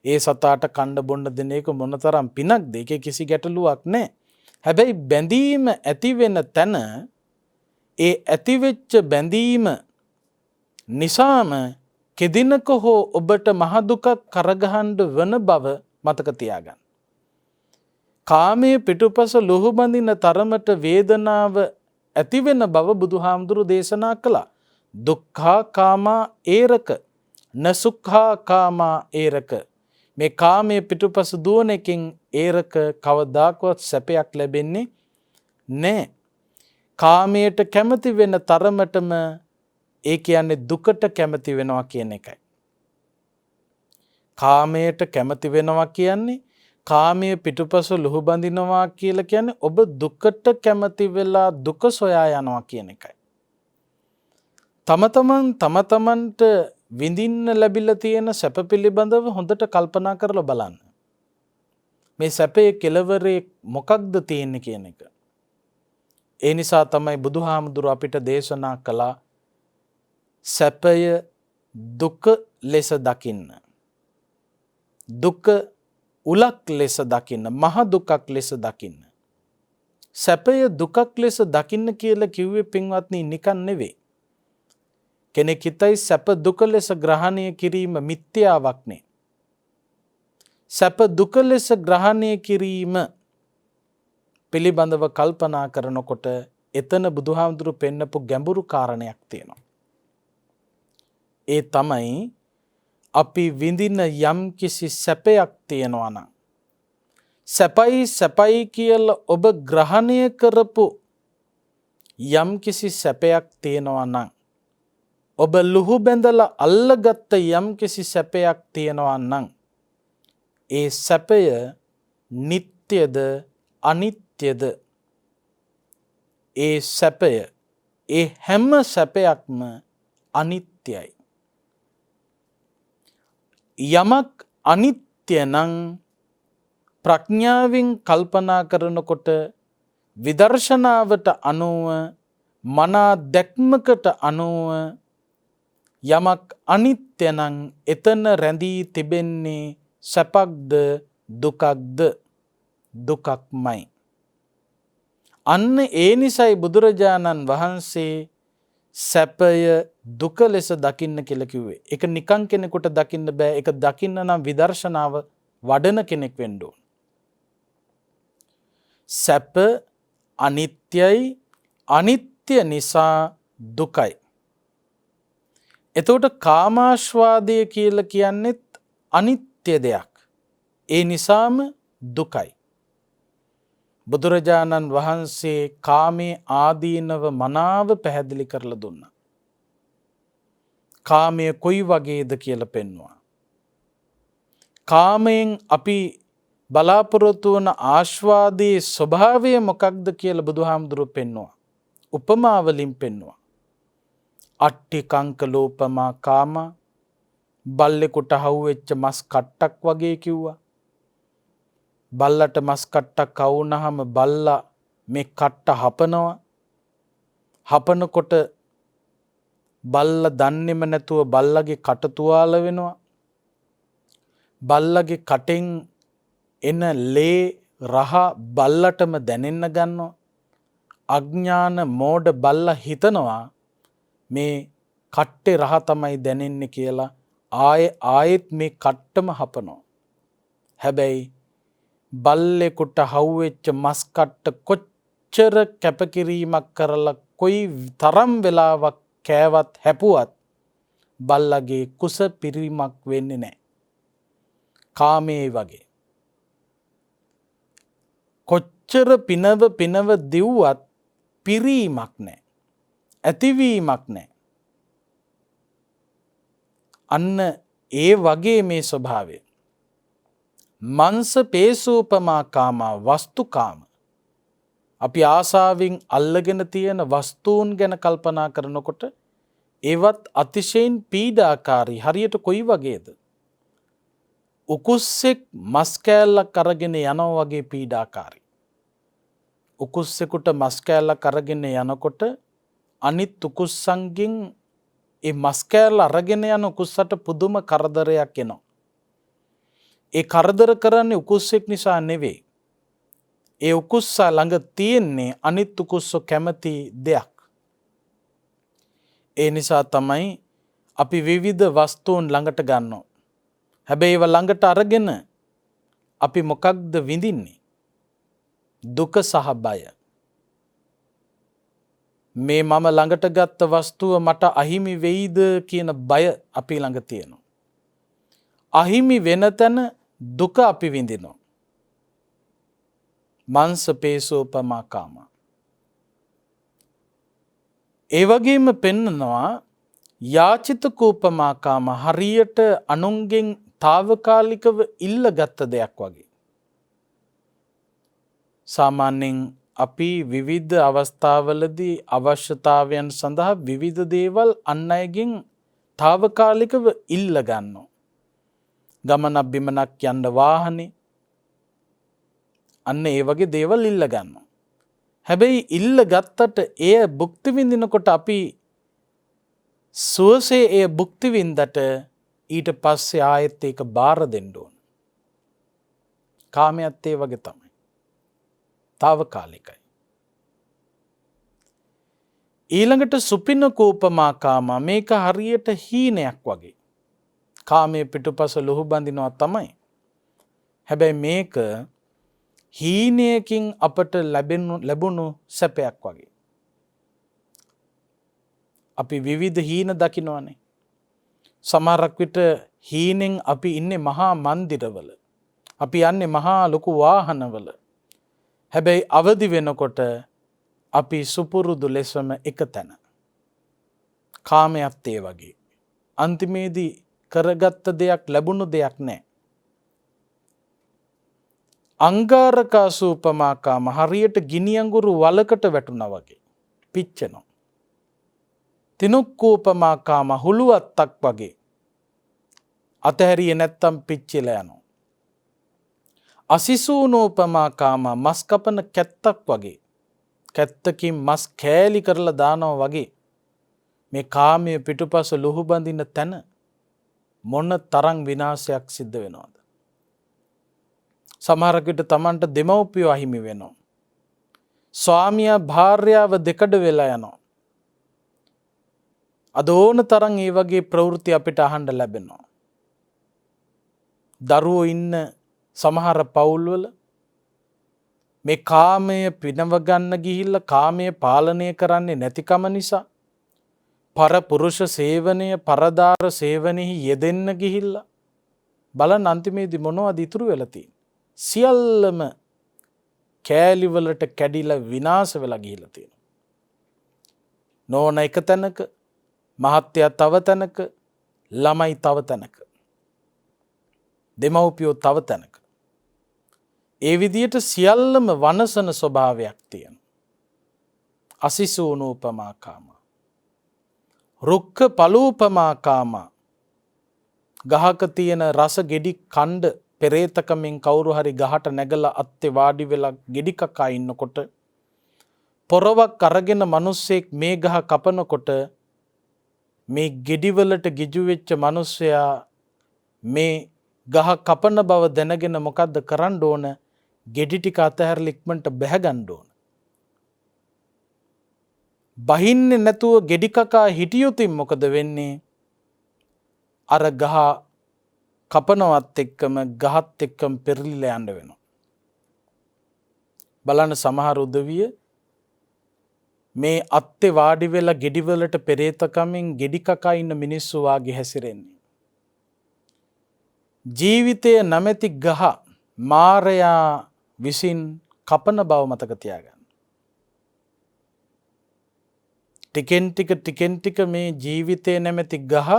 ඒ සතාට කන්න බොන්න දෙන එක මොනතරම් පිනක්ද? ඒකේ කිසි ගැටලුවක් නැහැ. හැබැයි බැඳීම ඇති වෙන තැන, ඒ ඇතිවෙච්ච බැඳීම නිසාම කෙදිනක හෝ ඔබට මහ දුකක් කරගහන්න වන බව මතක තියාගන්න. කාමයේ පිටුපස ලුහු බඳින තරමට වේදනාව ඇති වෙන බව බුදුහාමුදුරු දේශනා කළා. දුක්ඛා කාමා ඒරක නසුඛා කාමා ඒරක. මේ කාමයේ පිටුපස දුවන එකෙන් ඒරක කවදාකවත් සැපයක් ලැබෙන්නේ නැහැ. කාමයට කැමති වෙන තරමටම ඒ කියන්නේ දුකට කැමති වෙනවා කියන එකයි. කාමයට කැමති වෙනවා කියන්නේ කාමයේ පිටුපස ලුහු බඳිනවා කියලා කියන්නේ ඔබ දුකට කැමති වෙලා දුක සොයා යනවා කියන එකයි. තම තමන්ට විඳින්න ලැබිලා තියෙන සැප පිළිබඳව හොඳට කල්පනා කරලා බලන්න. මේ සැපේ කෙලවරේ මොකක්ද තියෙන්නේ කියන එක. ඒ නිසා තමයි බුදුහාමුදුරුවෝ අපිට දේශනා කළා සැපය දුක ලෙස දකින්න. දුක උලක් ලෙස දකින්න, මහ දුකක් ලෙස දකින්න. සැපය දුකක් ලෙස දකින්න කියලා කිව්වේ පින්වත්නි නිකන් නෙවෙයි. කෙනෙක් හිතයි සැප දුක ලෙස ග්‍රහණය කිරීම මිත්‍යාවක් නේ. සැප දුක ලෙස ග්‍රහණය කිරීම පිළිබඳව කල්පනා කරනකොට එතන බුදුහාමුදුරු පෙන්නපු ගැඹුරු කාරණයක් තියෙනවා. ඒ තමයි අපි විඳින යම් කිසි සැපයක් තියෙනවා නම් සැපයි කියලා ඔබ ග්‍රහණය කරපු යම් කිසි සැපයක් තියෙනවා නම් ඔබ ලුහු බැඳලා අල්ලගත්ත යම් කිසි සැපයක් තියෙනවා නම් ඒ සැපය නිට්ටයද අනිත්‍යද? ඒ සැපය, ඒ හැම සැපයක්ම අනිත්‍යයි. යමක් අනිත්‍ය නම් ප්‍රඥාවෙන් කල්පනා කරනකොට විදර්ශනාවට අනුව මනා දැක්මකට අනුව යමක් අනිත්‍ය නම් එතන රැඳී තිබෙන්නේ සැපක්ද දුකක්ද? දුකක්මයි. අන්න ඒ නිසයි බුදුරජාණන් වහන්සේ සැපය දුක ලෙස දකින්න කියලා කිව්වේ. ඒක නිකන් කෙනෙකුට දකින්න බෑ. ඒක දකින්න නම් විදර්ශනාව වඩන කෙනෙක් වෙන්න ඕන. සැප අනිත්‍යයි, අනිත්‍ය නිසා දුකයි. එතකොට කාමාශ්වාදය කියලා කියන්නේත් අනිත්‍ය දෙයක්. ඒ නිසාම දුකයි. බුදුරජාණන් වහන්සේ කාමයේ ආදීනව මනාව පැහැදිලි කරලා දුන්නා. කාමය කොයි වගේද කියලා පෙන්වුවා. කාමයෙන් අපි බලාපොරොත්තු වන ආස්වාදයේ ස්වභාවය මොකක්ද කියලා බුදුහාමුදුරුවෝ පෙන්වුවා. උපමා වලින් පෙන්වුවා. අට්ටි කංකලෝපමා කාම, බල්ලෙකුට හවුවෙච්ච මස් කට්ටක් වගේ කිව්වා. බල්ලට මස් කට්ටක් කවුනහම බල්ලා මේ කට්ට හපනවා. හපනකොට බල්ලා දන්නේම නැතුව බල්ලගේ කට තුවාල වෙනවා. බල්ලගේ කටෙන් එන ලේ රහ බල්ලටම දැනෙන්න ගන්නවා. අඥාන මෝඩ බල්ලා හිතනවා මේ කට්ටේ රහ තමයි දැනෙන්නේ කියලා ආයෙත් මේ කට්ටම හපනවා. හැබැයි බල්ලෙකුට හවුවෙච්ච මස් කට්ට කොච්චර කැපකිරීමක් කරලා කොයි තරම් වෙලාවක් කෑවත් හැපුවත් බල්ලගේ කුස පිරීමක් වෙන්නේ නැහැ. කාමයේ වගේ. කොච්චර පිනව දිව්වත් පිරීමක් නැහැ. ඇතිවීමක් නැහැ. අන්න ඒ වගේ මේ ස්වභාවය. මංස පේසූපමා කාමා වස්තුකාම. අපි ආසාවෙන් අල්ලගෙන තියෙන වස්තුන් ගැන කල්පනා කරනකොට ඒවත් අතිශයින් පීඩාකාරී. හරියට කොයි වගේද? උකුස්සෙක් මස් කෑල්ලක් අරගෙන යනවා වගේ පීඩාකාරී. උකුස්සෙකුට මස් කෑල්ලක් අරගෙන යනකොට අනිත් උකුස්සන්ගෙන් ඒ මස් කෑල්ල අරගෙන යන උකුස්සට පුදුම කරදරයක් එනවා. ඒ කරදර කරන්නේ උකුස්සෙක් නිසා නෙවෙයි. ඒ උකුස්සා ළඟ තියෙන්නේ අනිත් උකුස්සෝ කැමති දෙයක්. ඒ නිසා තමයි අපි විවිධ වස්තුන් ළඟට ගන්නවා. හැබැයි ඒව ළඟට අරගෙන අපි මොකක්ද විඳින්නේ? දුක සහ බය. මේ මම ළඟට ගත්ත වස්තුව මට අහිමි වෙයිද කියන බය අපි ළඟ තියෙනවා. අහිමි වෙන තැන දුක අපි විඳිනවා. මංස පේසෝපමා කාම. ඒ වගේම පෙන්නනවා යාචිත කූපමා කාම හරියට අනුන්ගෙන් తాවකාලිකව ඉල්ලගත් දෙයක් වගේ. සාමාන්‍යයෙන් අපි විවිධ අවස්ථාවලදී අවශ්‍යතාවයන් සඳහා විවිධ දේවල් අන් අයගෙන් తాවකාලිකව ඉල්ල ගන්නවා. ගමනක් බිමනක් යන්න වාහනේ අන්න ඒ වගේ දේවල් ඉල්ල ගන්නවා. හැබැයි ඉල්ල ගත්තට එය භුක්ති විඳිනකොට අපි සුවසේ එය භුක්ති විඳට ඊට පස්සේ ආයෙත් ඒක බාර දෙන්න ඕන. කාමයත් ඒ වගේ තමයි. తాවකාලිකයි. ඊළඟට සුපින කෝපමා කාම මේක හරියට හීනයක් වගේ. කාමයේ පිටුපස ලුහු බඳිනවා තමයි. හැබැයි මේක හීනයකින් අපට ලැබුණු සැපයක් වගේ. අපි විවිධ හීන දකින්නවනේ. සමහරක් විට හීනෙන් අපි ඉන්නේ මහා මන්දිරවල. අපි යන්නේ මහා ලොකු වාහනවල. හැබැයි අවදි වෙනකොට අපි සුපුරුදු ලෙසම එක තැන. කාමයත් ඒ වගේ. අන්තිමේදී කරගත්ත දෙයක් ලැබුණු දෙයක් නැහැ. අංගාරකාසූපමා කාම හරියට ගිනි අඟුරු වලකට වැටුණා වගේ පිච්චෙනවා. තිනුක්කූපමා කාම හුළුවත්තක් වගේ අතහැරියේ නැත්තම් පිච්චිලා යනවා. අසිසූනෝපමා කාම මස් කපන කැත්තක් වගේ කැත්තකින් මස් කෑලි කරලා දානවා වගේ මේ කාමයේ පිටුපස ලුහු බඳින තැන මොන තරම් විනාශයක් සිද්ධ වෙනවද? සමහරක් විට Tamanට දෙමව්පියෝ අහිමි වෙනවා. ස්වාමියා භාර්යාව දෙකඩ වෙලා යනවා. අද ඕන තරම් ඒ වගේ ප්‍රවෘත්ති අපිට අහන්න ලැබෙනවා. දරුවෝ ඉන්න සමහර පවුල්වල මේ කාමය පිනව ගන්න ගිහිල්ලා කාමය පාලනය කරන්නේ නැතිකම නිසා පරපුරුෂ සේවනය පරදාර සේවනෙහි යෙදෙන්න ගිහිල්ලා බලන්න අන්තිමේදී මොනවද ඉතුරු වෙලා තියෙන්නේ? සියල්ලම කෑලිවලට කැඩිලා විනාශ වෙලා ගිහිල්ලා තියෙනවා. නෝන එක තැනක, මහත්තයා තව තැනක, ළමයි තව තැනක, දෙමව්පියෝ තව තැනක. ඒ විදියට සියල්ලම වනසන ස්වභාවයක් තියෙනවා. අසිසූනූපමා කාම. රුක්ඛ පලූපමා කාම. ගහක තියෙන රස ගෙඩි කණ්ඩ පෙරේතකමින් කවුරු හරි ගහට නැගලා අත්තේ වාඩි වෙලා ගෙඩි කකා ඉන්නකොට පොරවක් අරගෙන මිනිස්සෙක් මේ ගහ කපනකොට මේ ගෙඩිවලට ගිජු වෙච්ච මිනිස්සයා මේ ගහ කපන බව දැනගෙන මොකද්ද කරන්න ඕන? ගෙඩි ටික අතහැරලා ඉක්මනට බැහැ ගන්න ඕන. බහින්නේ නැතුව ගෙඩි කකා හිටියොතින් මොකද වෙන්නේ? අර ගහ කපනවත් එක්කම ගහත් එක්කම පෙරලිලා යන්න වෙනවා. බලන්න සමහර උදවිය මේ අත්තේ වාඩි වෙලා ගෙඩි වලට පෙරේතකමින් ගෙඩි කකා ඉන්න මිනිස්සු වාගේ හැසිරෙන්නේ. ජීවිතය නැමැති ගහ මාරයා විසින් කපන බව මතක තියාගන්න. ටිකෙන් ටික මේ ජීවිතය නැමැති ගහ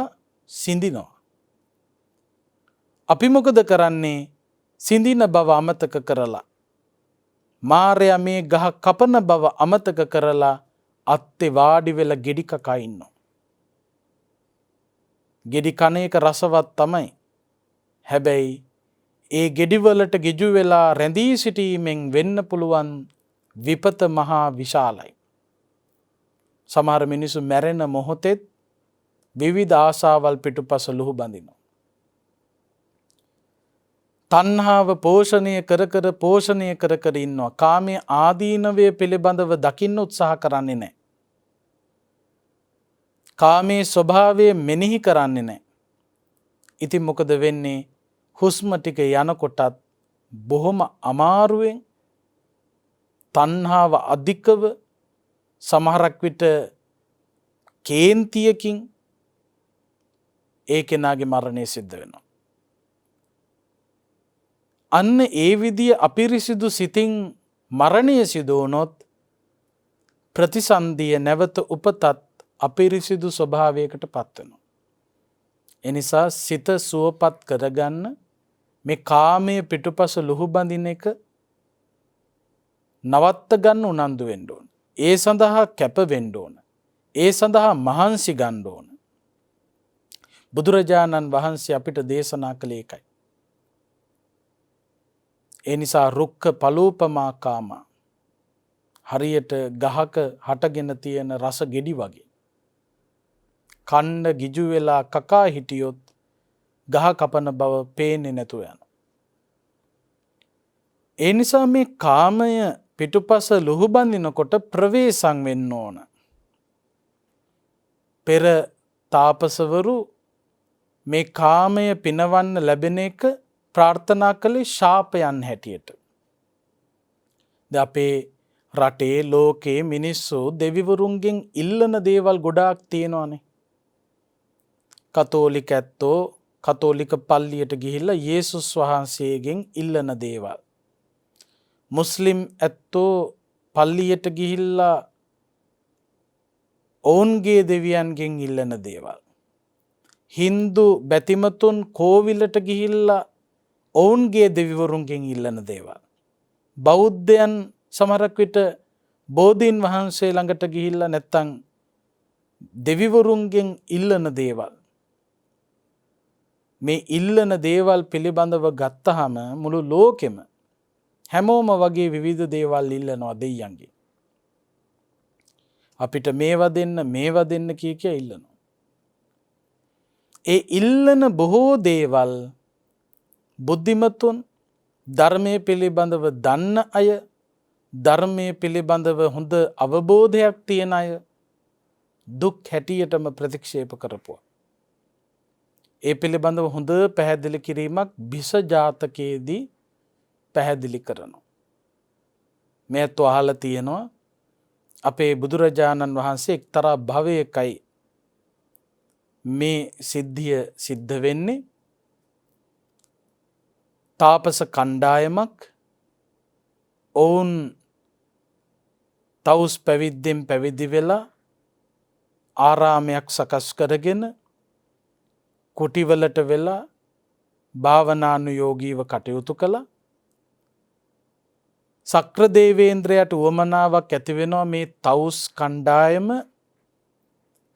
සිඳිනවා. අපි මොකද කරන්නේ? සිඳින බව අමතක කරලා මාරයා මේ ගහ කපන බව අමතක කරලා අත්තේ වාඩි වෙලා ගෙඩි කකා ඉන්නවා. ගෙඩි කන එක රසවත් තමයි. හැබැයි ඒ ගෙඩිවලට ගිජු වෙලා රැඳී සිටීමෙන් වෙන්න පුළුවන් විපත මහා විශාලයි. සමහර මිනිස්සු මැරෙන මොහොතෙත් විවිධ ආශාවල් පිටුපස ලුහු බඳිනවා. තණ්හාව පෝෂණය කර කර ඉන්නවා. කාමයේ ආදීනවය පිළිබඳව දකින්න උත්සාහ කරන්නේ නැහැ. කාමයේ ස්වභාවය මෙනෙහි කරන්නේ නැහැ. ඉතින් මොකද වෙන්නේ? හුස්ම ටික යනකොටත් බොහොම අමාරුවෙන් තණ්හාව අධිකව සමහරක් විට කේන්තියකින් ඒ කෙනාගේ මරණය සිද්ධ වෙනවා. අන්න ඒ විදිය අපිරිසිදු සිතින් මරණය සිදු වුණොත් ප්‍රතිසන්දිය නැවත උපතත් අපිරිසිදු ස්වභාවයකට පත් වෙනවා. ඒ නිසා සිත සුවපත් කරගන්න මේ කාමයේ පිටුපස ලුහු බඳින එක නවත්ත ගන්න උනන්දු වෙන්න ඕන. ඒ සඳහා කැප වෙන්න ඕන. ඒ සඳහා මහන්සි ගන්න ඕන. බුදුරජාණන් වහන්සේ අපිට දේශනා කළේ ඒකයි. ඒ නිසා රුක්ඛ පලූපමා කාමා හරියට ගහක හටගෙන තියෙන රස ගෙඩි වගේ. කන්න ගිජු වෙලා කකා හිටියොත් ගහ කපන බව පේන්නේ නැතුව යනවා. ඒ නිසා මේ කාමය පිටුපස ලුහු බඳිනකොට ප්‍රවේශම් වෙන්න ඕන. පෙර තාපසවරු මේ කාමය පිනවන්න ලැබෙන එක ප්‍රාර්ථනා කළේ ශාපයන් හැටියට. අපේ රටේ ලෝකයේ මිනිස්සු දෙවිවරුන්ගෙන් ඉල්ලන දේවල් ගොඩාක් තියෙනවානේ. කතෝලික ඇත්තෝ කතෝලික පල්ලියට ගිහිල්ලා යේසුස් වහන්සේගෙන් ඉල්ලන දේවල්. මුස්ලිම් ඇත්තෝ පල්ලියට ගිහිල්ලා ඔවුන්ගේ දෙවියන්ගෙන් ඉල්ලන දේවල්. හින්දු බැතිමතුන් කෝවිලට ගිහිල්ලා ඔවුන්ගේ දෙවිවරුන්ගෙන් ඉල්ලන දේවල්. බෞද්ධයන් සමහරක් විට බෝධීන් වහන්සේ ළඟට ගිහිල්ලා නැත්තම් දෙවිවරුන්ගෙන් ඉල්ලන දේවල්. මේ ඉල්ලන දේවල් පිළිබඳව ගත්තහම මුළු ලෝකෙම හැමෝම වගේ විවිධ දේවල් ඉල්ලනවා දෙයියන්ගෙන්. අපිට මේවා දෙන්න කිය ඉල්ලනවා. ඒ ඉල්ලන බොහෝ දේවල් බුද්ධිමතුන් ධර්මයේ පිළිබඳව දන්න අය ධර්මයේ පිළිබඳව හොඳ අවබෝධයක් තියෙන අය දුක් හැටියටම ප්‍රතික්ෂේප කරපුවා. ඒ පිළිබඳව හොඳ පැහැදිලි කිරීමක් බිස ජාතකයේදී පැහැදිලි කරනවා. මේත් අහලා තියෙනවා අපේ බුදුරජාණන් වහන්සේ එක්තරා භවයකයි මේ සිද්ධිය සිද්ධ වෙන්නේ. තාපස කණ්ඩායමක් ඔවුන් තවුස් පැවිද්දෙන් පැවිදි වෙලා ආරාමයක් සකස් කරගෙන කුටිවලට වෙලා භාවනානුයෝගීව කටයුතු කළා. සක්‍රදේවේන්ද්‍රයාට උවමනාවක් ඇති වෙනවා මේ තවුස් කණ්ඩායම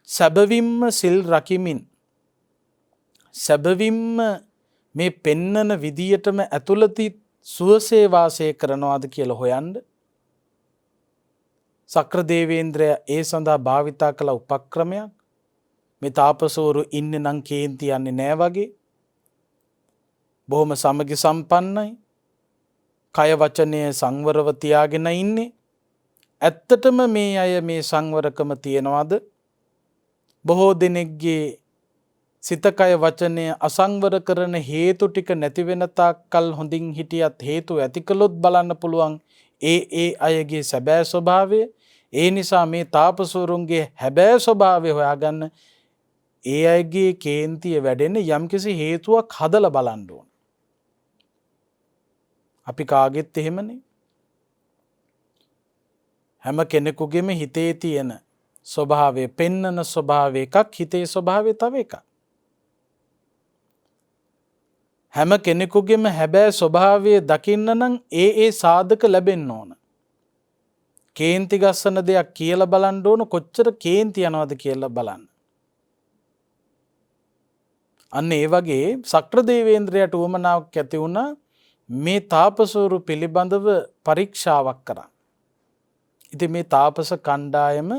සැබවින්ම සිල් රකිමින් සැබවින්ම මේ පෙන්නන විදියටම ඇතුළත සුවසේ වාසය කරනවාද කියලා හොයන්න. සක්‍රදේවේන්ද්‍රයා ඒ සඳහා භාවිතා කළ උපක්‍රමයක්. මේ තාපසවරු ඉන්නේ නම් කේන්ති යන්නේ නෑ වගේ. බොහොම සමගි සම්පන්නයි. කය වචනය සංවරව තියාගෙන ඉන්නේ. ඇත්තටම මේ අය මේ සංවරකම තියනවාද? බොහෝ දෙනෙක්ගේ සිත කය වචනය අසංවර කරන හේතු ටික නැති වෙන තාක්කල් හොඳින් හිටියත් හේතු ඇති කළොත් බලන්න පුළුවන් ඒ අයගේ සැබෑ ස්වභාවය. ඒ නිසා මේ තාපසවරුන්ගේ හැබෑ ස්වභාවය හොයාගන්න ඒ අයගේ කේන්තිය වැඩෙන්න යම්කිසි හේතුවක් හදලා බලන්න ඕන. අපි කාගෙත් එහෙමනේ. හැම කෙනෙකුගේම හිතේ තියෙන ස්වභාවය පෙන්නන ස්වභාවය එකක්, හිතේ ස්වභාවය තව එකක්. හැම කෙනෙකුගේම හැබෑ ස්වභාවය දකින්න නම් ඒ සාධක ලැබෙන්න ඕන. කේන්ති ගස්සන දෙයක් කියලා බලන්න ඕන, කොච්චර කේන්ති යනවද කියලා බලන්න. අන්න ඒ වගේ සක්‍රදේවේන්ද්‍රයාට උවමනාවක් ඇති වුණා මේ තාපසවරු පිළිබඳව පරීක්ෂාවක් කරා. ඉතින් මේ තාපස කණ්ඩායම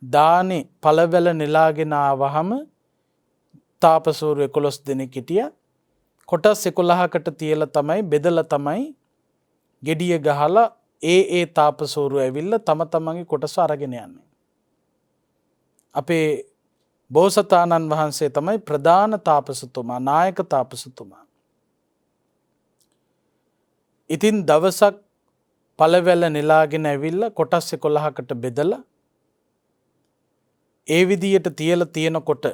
දානේ පළවැල නෙලාගෙන ආවහම තාපසවරු 11 දෙනෙක් හිටියා. කොටස් 11කට තියලා තමයි බෙදලා තමයි gediya ගහලා ඒ තාපසවරු ඇවිල්ලා තම තමන්ගේ කොටස අරගෙන යන්නේ. අපේ බෝසතාණන් වහන්සේ තමයි ප්‍රධාන තාපසතුමා, නායක තාපසතුමා. ඉතින් දවසක් පළවැල නෙලාගෙන ඇවිල්ලා කොටස් 11කට බෙදලා ඒ විදියට තියලා තියෙනකොට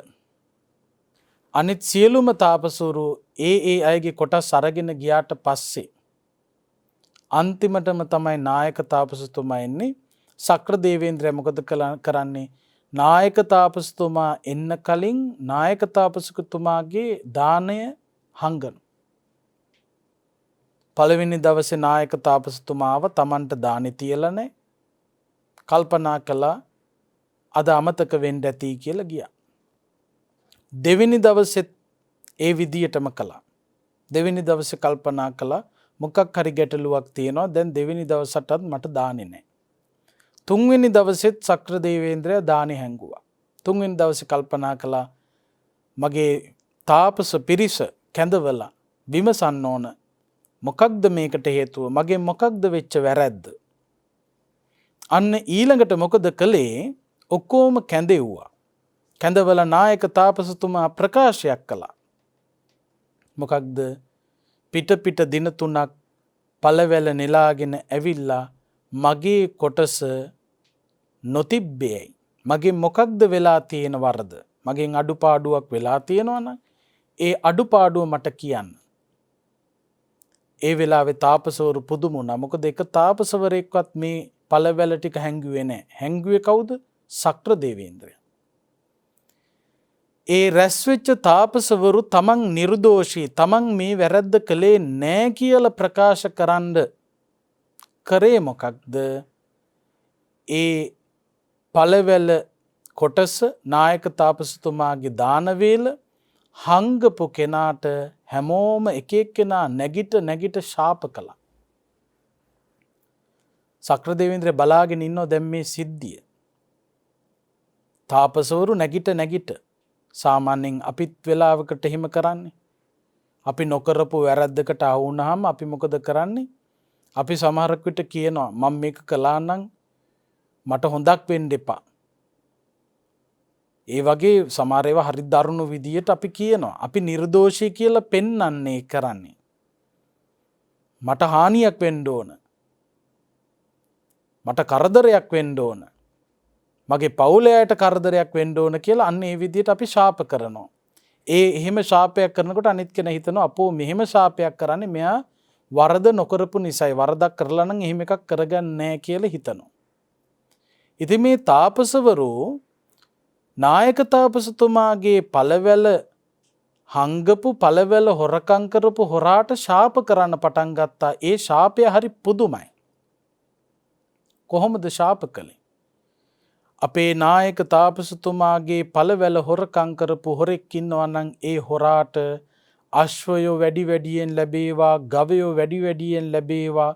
අනිත් සියලුම තාපසවරු ඒ අයගේ කොටස් අරගෙන ගියාට පස්සේ අන්තිමටම තමයි නායක තාපසතුමා එන්නේ. සක්‍රදේවේන්ද්‍රයා මොකද කරන්නේ? නායක තාපසතුමා එන්න කලින් නායක තාපසතුමාගේ දානය හංගන. පළවෙනි දවසේ නායක තාපසතුමාව තමන්ට දානි තියලා නැහැ. කල්පනා කළා අද අමතක වෙන්න ඇති කියලා ගියා. දෙවෙනි දවසෙත් ඒ විදියටම කළා. දෙවෙනි දවසේ කල්පනා කළා මොකක් හරි ගැටලුවක් තියෙනවා. දැන් දෙවෙනි දවසටත් මට දාන්නේ නැහැ. තුන්වෙනි දවසෙත් සක්‍ර දේවේන්ද්‍රයා දානි හැංගුවා. තුන්වෙනි දවසේ කල්පනා කළා මගේ තාපස පිරිස කැඳවලා විමසන්න ඕන මොකක්ද මේකට හේතුව? මගේ මොකක්ද වෙච්ච වැරැද්ද? අන්න ඊළඟට මොකද කළේ? ඔක්කොම කැඳෙව්වා. කැඳවලා නායක තාපසතුමා ප්‍රකාශයක් කළා. මොකක්ද? පිට දින 3ක් පළවැල නෙලාගෙන ඇවිල්ලා මගේ කොටස නොතිබ්බේයි. මගේ මොකක්ද වෙලා තියෙන වරද? මගෙන් අඩුපාඩුවක් වෙලා තියෙනවා නම් ඒ අඩුපාඩුව මට කියන්න. ඒ වෙලාවේ තාපසවරු පුදුම වුණා. මොකද එක තාපසවරයෙක්වත් මේ පළවැල ටික හැංගුවේ නැහැ. හැංගුවේ කවුද? සක්‍ර දේවේන්ද්‍රයා. ඒ රැස්වෙච්ච තාපසවරු තමන් නිර්දෝෂී, තමන් මේ වැරද්ද කළේ නෑ කියලා ප්‍රකාශ කරන්න කරේ මොකක්ද? ඒ පළවැල කොටස නායක තාපසතුමාගේ දානවේල හංගපු කෙනාට හැමෝම එක එක්කෙනා නැගිට ශාප කළා. සක්‍ර දේවේන්ද්‍රය බලාගෙන ඉන්නෝ දැන් මේ සිද්ධිය. තාපසවරු නැගිට සාමාන්‍යයෙන් අපිත් වෙලාවකට එහෙම කරන්නේ. අපි නොකරපු වැරද්දකට අහු වුණාම අපි මොකද කරන්නේ? අපි සමහරක් විට කියනවා මම මේක කළා නම් මට හොඳක් වෙන්න එපා. ඒ වගේ සමහර ඒවා හරි දරුණු විදියට අපි කියනවා. අපි නිර්දෝෂී කියලා පෙන්වන්නේ කරන්නේ. මට හානියක් වෙන්න ඕන. මට කරදරයක් වෙන්න ඕන. මගේ පවුලයට කරදරයක් වෙන්න ඕන කියලා අන්න ඒ විදියට අපි ශාප කරනවා. ඒ එහෙම ශාපයක් කරනකොට අනිත් කෙනා හිතනවා අපෝ මෙහෙම ශාපයක් කරන්නේ මෙයා වරද නොකරපු නිසායි. වරදක් කරලා නම් එහෙම එකක් කරගන්නේ නැහැ කියලා හිතනවා. ඉතින් මේ තාපසවරු නායක තාපසතුමාගේ පළවැල හංගපු පළවැල හොරකම් කරපු හොරාට ශාප කරන්න පටන් ගත්තා. ඒ ශාපය හරි පුදුමයි. කොහොමද ශාප කළේ? අපේ නායක තාපසතුමාගේ පළවැල හොරකම් කරපු හොරෙක් ඉන්නවා නම් ඒ හොරාට අශ්වයෝ වැඩි වැඩියෙන් ලැබේවා, ගවයෝ වැඩි වැඩියෙන් ලැබේවා,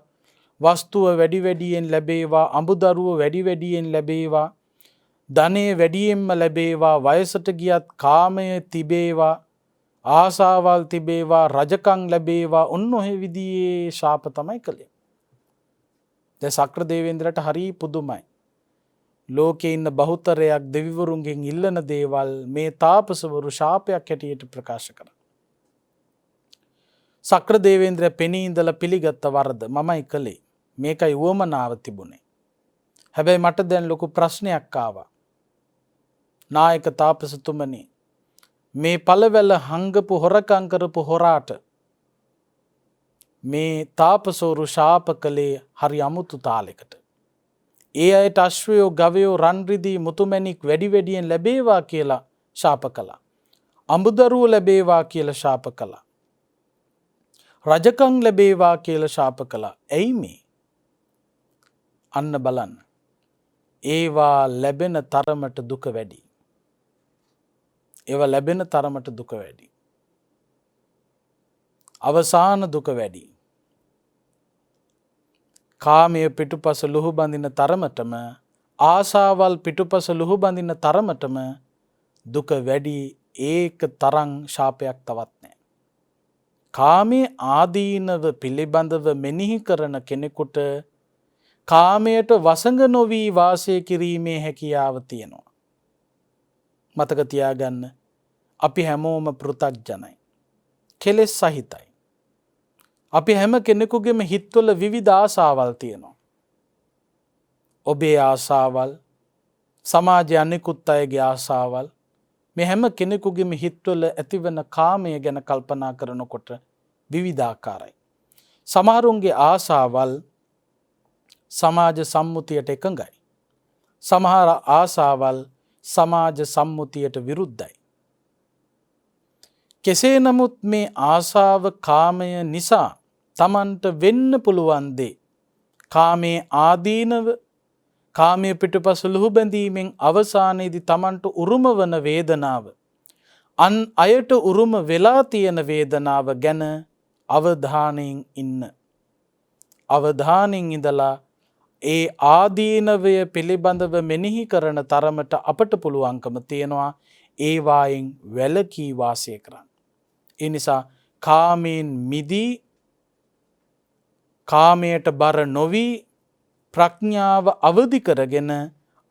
වස්තුව වැඩි වැඩියෙන් ලැබේවා, අඹදරුවෝ වැඩි වැඩියෙන් ලැබේවා, ධනෙ වැඩියෙන්ම ලැබේවා, වයසට ගියත් කාමය තිබේවා, ආසාවල් තිබේවා, රජකම් ලැබේවා. ඔන්න ඔය විදිහේ ශාප තමයි කළේ. දැන් සක්‍ර දේවේන්ද්‍රට හරි පුදුමයි. ලෝකේ ඉන්න බහුතරයක් දෙවිවරුන්ගෙන් ඉල්ලන දේවල් මේ තාපසවරු ශාපයක් හැටියට ප්‍රකාශ කරා. සක්‍ර දේවේන්ද්‍රය පෙනී ඉඳලා පිළිගත්ත වරද මමයි කළේ. මේකයි උවමනාව තිබුණේ. හැබැයි මට දැන් ලොකු ප්‍රශ්නයක් ආවා. නායක තාපසතුමනි, මේ පළවැල හංගපු හොරකම් කරපු හොරාට මේ තාපසවරු ශාප කළේ හරි අමුතු තාලයකට. ඒ අයට අශ්වයෝ, ගවයෝ, රන් රිදී, මුතුමැණික් වැඩි වැඩියෙන් ලැබේවා කියලා ශාප කළා. අඹදරුවෝ ලැබේවා කියලා ශාප කළා. රජකම් ලැබේවා කියලා ශාප කළා. ඇයි මේ? අන්න බලන්න. ඒවා ලැබෙන තරමට දුක වැඩි. ඒවා ලැබෙන තරමට දුක වැඩි. අවසාන දුක වැඩි. කාමයේ පිටුපස ලුහු බඳින තරමටම, ආසාවල් පිටුපස ලුහු බඳින තරමටම දුක වැඩි. ඒක තරම් ශාපයක් තවත් නැහැ. කාමයේ ආදීනව පිළිබඳව මෙනෙහි කරන කෙනෙකුට කාමයට වසඟ නොවි වාසය කිරීමේ හැකියාව තියෙනවා. මතක තියාගන්න, අපි හැමෝම පෘථග්ජනයි. කෙලෙස් සහිතයි. අපි හැම කෙනෙකුගේම හිත්වල විවිධ ආසාවල් තියෙනවා. ඔබේ ආසාවල්, සමාජයේ අනිකුත් අයගේ ආසාවල්, මේ හැම කෙනෙකුගේම හිත්වල ඇතිවන කාමය ගැන කල්පනා කරනකොට විවිධාකාරයි. සමහරුන්ගේ ආසාවල් සමාජ සම්මුතියට එකඟයි. සමහර ආසාවල් සමාජ සම්මුතියට විරුද්ධයි. කෙසේ නමුත් මේ ආසාව කාමය නිසා තමන්ට වෙන්න පුළුවන් දේ කාමයේ ආදීනව කාමයේ පිටුපස ලුහු බැඳීමෙන් අවසානයේදී තමන්ට උරුම වන වේදනාව අන් අයට උරුම වෙලා තියෙන වේදනාව ගැන අවධානයෙන් ඉන්න. අවධානයෙන් ඉඳලා ඒ ආදීනවය පිළිබඳව මෙනෙහි කරන තරමට අපට පුළුවන්කම තියෙනවා ඒවායින් වැළකී වාසය කරන්න. ඒ නිසා කාමයෙන් මිදී කාමයට බර නොවි ප්‍රඥාව අවදි කරගෙන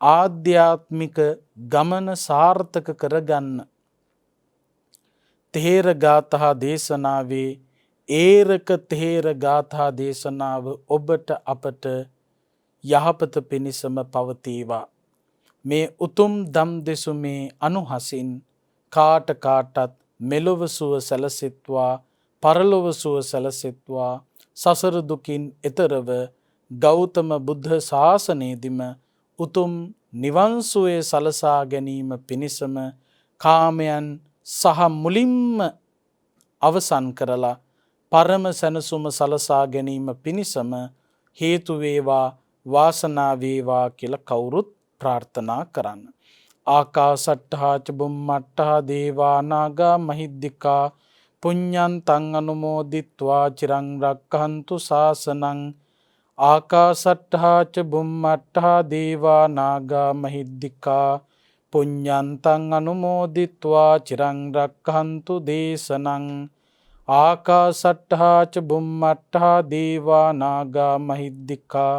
ආධ්‍යාත්මික ගමන සාර්ථක කරගන්න තේර ගාථා දේශනාවේ ඒරක තේර ගාථා දේශනාව ඔබට අපට යහපත පිණිසම පවතිවා. මේ උතුම් දම් දෙසුමේ අනුහසින් කාට කාටත් මෙලොව සුව සැලසෙත්වා පරලොව සුව සැලසෙත්වා සසර දුකින් එතරව ගෞතම බුද්ධ ශාසනයේදීම උතුම් නිවන් සුවය සලසා ගැනීම පිණිසම කාමයන් සහ මුලින්ම අවසන් කරලා පරම සැනසුම සලසා ගැනීම පිණිසම හේතු වේවා වාසනාව වේවා කියලා කවුරුත් ප්‍රාර්ථනා කරන්න. ආකාසට්ඨා ච බුම්මට්ඨා දේවා නාග මහිද්దికා පුඤ්ඤන්තං අනුමෝදිත්වා චිරං රක්ඛන්තු ශාසනං. ආකාසට්ඨා ච බුම්මට්ඨා දේවා නාග මහිද්దికා පුඤ්ඤන්තං අනුමෝදිත්වා චිරං රක්ඛන්තු දේශනං. ආකාසට්ඨා ච බුම්මට්ඨා දේවා නාග මහිද්దికා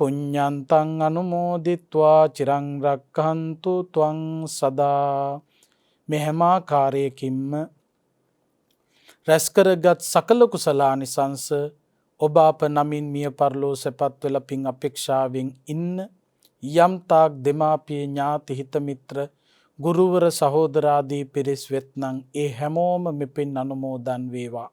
පුඤ්ඤන්තං අනුමෝදිත්වා චිරං රක්ඛන්තු ත්වං සදා. මේ හැම ආකාරයකින්ම රැස් කරගත් සකල කුසලානිසංස ඔබ අප නමින් මිය පරලෝ සැපත් වෙලා පින් අපේක්ෂාවෙන් ඉන්න යම් තාක් දෙමාපිය ඥාති හිත මිත්‍ර ගුරුවර සහෝදරාදී පිරිස් වෙත්නම් ඒ හැමෝම මෙපින් අනුමෝදන් වේවා.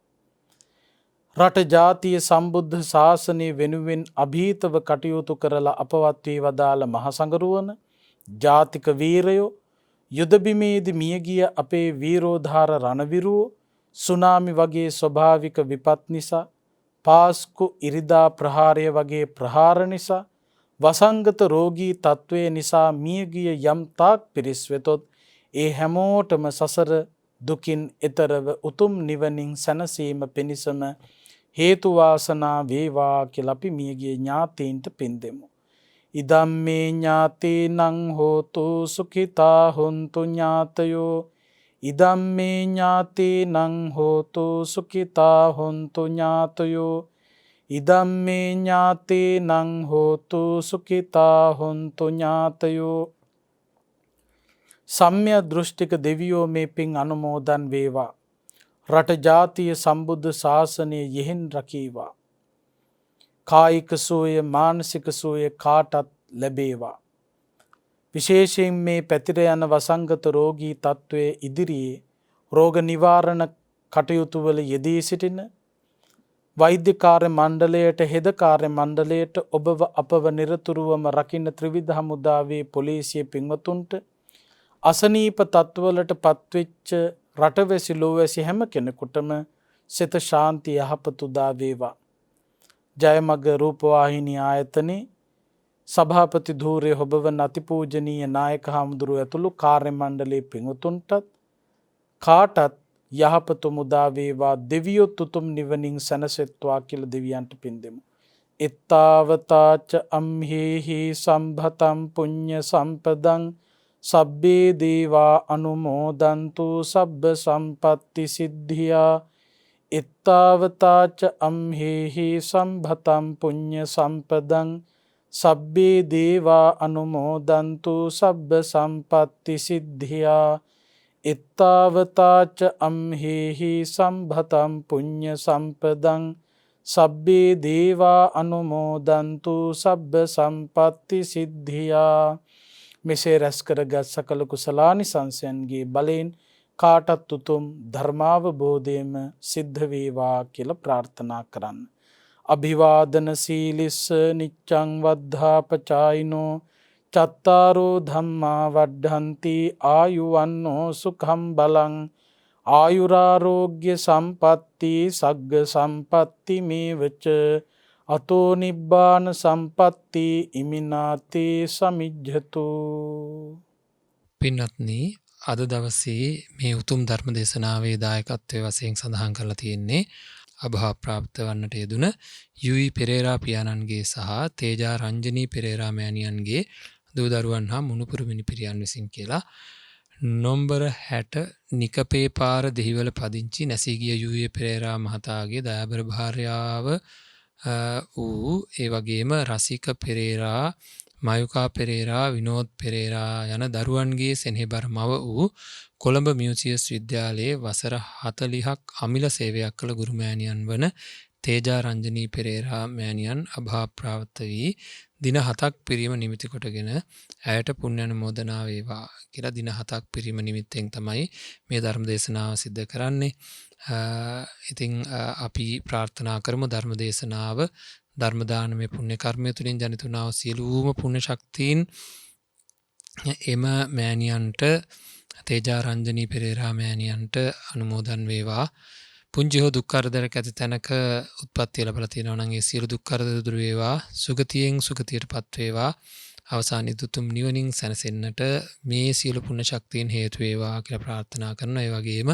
රට ජාතිය සම්බුද්ධ ශාසනය වෙනුවෙන් අභීතව කටයුතු කරලා අපවත් වී වදාළ මහසඟරුවන ජාතික වීරයෝ යුදබිමේදී මියගිය අපේ වීරෝධාර රණවිරුවෝ සුනාමි වගේ ස්වභාවික විපත් නිසා පාස්කු ඉරිදා ප්‍රහාරය වගේ ප්‍රහාර නිසා වසංගත රෝගී තත්ත්වය නිසා මියගිය යම් තාක් පිරිස් වෙතොත් ඒ හැමෝටම සසර දුකින් එතරව උතුම් නිවනින් සැනසීම පිණිසම හේතු වාසනා වේවා කියලා අපි මියගිය ඥාතීන්ට පින් දෙමු. ඉදම්මේ ඥාතීනං හෝතු සුඛිතා හොන්තු ඥාතයෝ. ඉදම්මේ ඥාතීනං හෝතු සුඛිතා හොන්තු ඥාතයෝ. ඉදම්මේ ඥාතීනං හෝතු සුඛිතා හොන්තු ඥාතයෝ. සම්්‍ය දෘෂ්ටික දෙවියෝ මේ පින් අනුමෝදන් වේවා. රට ජාතිය සම්බුද්ධ ශාසනය යෙහෙන් රකීවා. කායික සුවය මානසික සුවය කාටත් ලැබේවා. විශේෂයෙන් මේ පැතිර යන වසංගත රෝගී තත්ත්වයේ ඉදිරියේ රෝග නිවාරණ කටයුතු වල යෙදී සිටින වෛද්‍ය කාර්ය මණ්ඩලයට හෙද කාර්ය මණ්ඩලයට ඔබව අපව නිරතුරුවම රකින්න ත්‍රිවිධ හමුදාවේ පොලිසිය පින්වතුන්ට අසනීප තත්ත්වවලට පත්වෙච්ච රටවැසි ලෝවැසි හැම කෙනෙකුටම සිත ශාන්ති යහපත උදා වේවා. ජයමග රූපවාහිනී ආයතනයේ සභාපති ධූරය ඔබවන අතිපූජනීය නායක හාමුදුරුව ඇතුළු කාර්ය මණ්ඩලයේ පින්වතුන්ටත් කාටත් යහපත මුදා වේවා. දෙවියොත් උතුම් නිවනින් සැනසෙත්වා කියලා දෙවියන්ට පින් දෙමු. ittavataච අම්හෙහි සම්භතම් පුඤ්ඤ සම්පදං සබ්බේ දේවා අනුමෝදන්තු සබ්බ සම්පත්ති සිද්ධියා. ittavataච අම්හෙහි සම්භතම් පුඤ්ඤ සම්පදං සබ්බේ දේවා අනුමෝදන්තු සබ්බ සම්පත්ති සිද්ධියා. ittavataච අම්හෙහි සම්භතම් පුඤ්ඤ සම්පදං සබ්බේ දේවා අනුමෝදන්තු සබ්බ සම්පත්ති සිද්ධියා. මෙසේ රැස් කරගත් සකල කුසලානිසංසයන්ගේ බලයෙන් කාටත් උතුම් ධර්මාවබෝධයම සිද්ධ වේවා කියලා ප්‍රාර්ථනා කරන්න. අභිවාදන සීලිස්ස නිච්ඡං වද්ධාපචායිනෝ චත්තාරෝ ධම්මා වඩ්ඩන්ති ආයුවන්නෝ සුඛම් බලං ආයුරාරෝග්‍ය සම්පatti සග්ග සම්පatti මේවච අතෝ නිබ්බාන සම්පatti ඉමිනාතේ සමිජ්ජතු. පින්වත්නි, අද දවසේ මේ උතුම් ධර්ම දේශනාවේ දායකත්වයේ වශයෙන් සඳහන් කරලා තියෙන්නේ අභා ප්‍රාප්ත වන්නට යෙදුන යුයි පෙරේරා පියාණන්ගේ සහ තේජා රංජනී පෙරේරා මෑණියන්ගේ දූ දරුවන් හා මුණුපුරු මිනිපිරියන් විසින් කියලා. නොම්බර 60 නිකපේ පාර දෙහිවල පදිංචි නැසීගිය යුයි පෙරේරා මහතාගේ දයාබර භාර්යාව වූ ඒ වගේම රසික පෙරේරා, මයුකා පෙරේරා, විනෝද් පෙරේරා යන දරුවන්ගේ සෙනෙහබර මව වූ කොළඹ මියුසියස් විද්‍යාලයේ වසර 40ක් අමිල සේවයක් කළ ගුරු මෑණියන් වන තේජා රංජනී පෙරේරා මෑණියන් අභාප්‍රාප්ත වී දින 7ක් පිරීම නිමිති කොටගෙන ඇයට පුණ්‍ය අනුමෝදනා වේවා කියලා දින 7ක් පිරීම නිමිත්තෙන් තමයි මේ ධර්ම දේශනාව සිද්ධ කරන්නේ. ඉතින් අපි ප්‍රාර්ථනා කරමු ධර්ම දේශනාව ධර්ම දානමය පුණ්‍ය කර්මය තුළින් ජනිත වුණා වූ සියලුම පුණ්‍ය ශක්තියින් එම මෑණියන්ට, තේජා රංජනී පෙරේරා මෑණියන්ට අනුමෝදන් වේවා. පුංචි හෝ දුක් කරදරයක් ඇති තැනක උත්පත්ති ලැබලා තියෙනවා නම් ඒ සියලු දුක් කරදර දුරු වේවා, සුගතියෙන් සුගතියටපත් වේවා, අවසානයේ දුතුම් නිවනින් සැනසෙන්නට මේ සියලු පුණ්‍ය ශක්තියින් හේතු වේවා කියලා ප්‍රාර්ථනා කරනවා. ඒ වගේම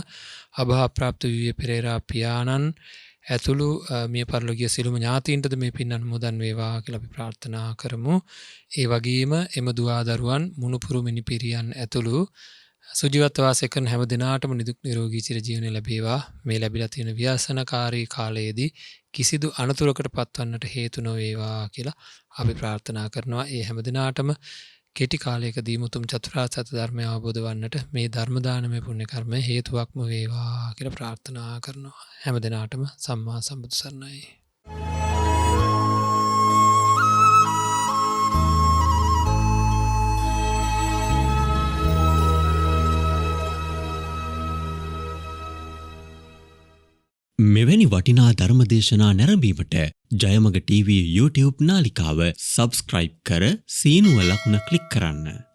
අභාප්‍රාප්ත යුයි පෙරේරා පියාණන් ඇතුළු මිය පරලෝකීය සියලුම ඥාතීන්ටද මේ පින් අනුමෝදන් වේවා කියලා අපි ප්‍රාර්ථනා කරමු. ඒ වගේම එම දුවා දරුවන් මුණුපුරු මිනිපිරියන් ඇතුළු සුජීවත්ව වාසය කරන හැම දිනාටම නිදුක් නිරෝගී චිර ජීවනය ලැබේවා. මේ ලැබිලා තියෙන ව්‍යසනකාරී කාලයේදී කිසිදු අනතුරකට පත්වන්නට හේතු නොවේවා කියලා අපි ප්‍රාර්ථනා කරනවා. ඒ හැම දිනාටම කෙටි කාලයකදී මුතුම් චතුරාර්ය සත්‍ය ධර්මය අවබෝධ වන්නට මේ ධර්ම දානමය පුණ්‍ය කර්මය හේතුවක්ම වේවා කියලා ප්‍රාර්ථනා කරනවා. හැම දිනාටම සම්මා සම්බුදු සරණයි. මෙවැනි වටිනා ධර්මදේශනා නැරඹීමට ජයමග TV YouTube නාලිකාව සබස්ක්‍රයිබ් කර සීනුව ලකුණ ක්ලික් කරන්න.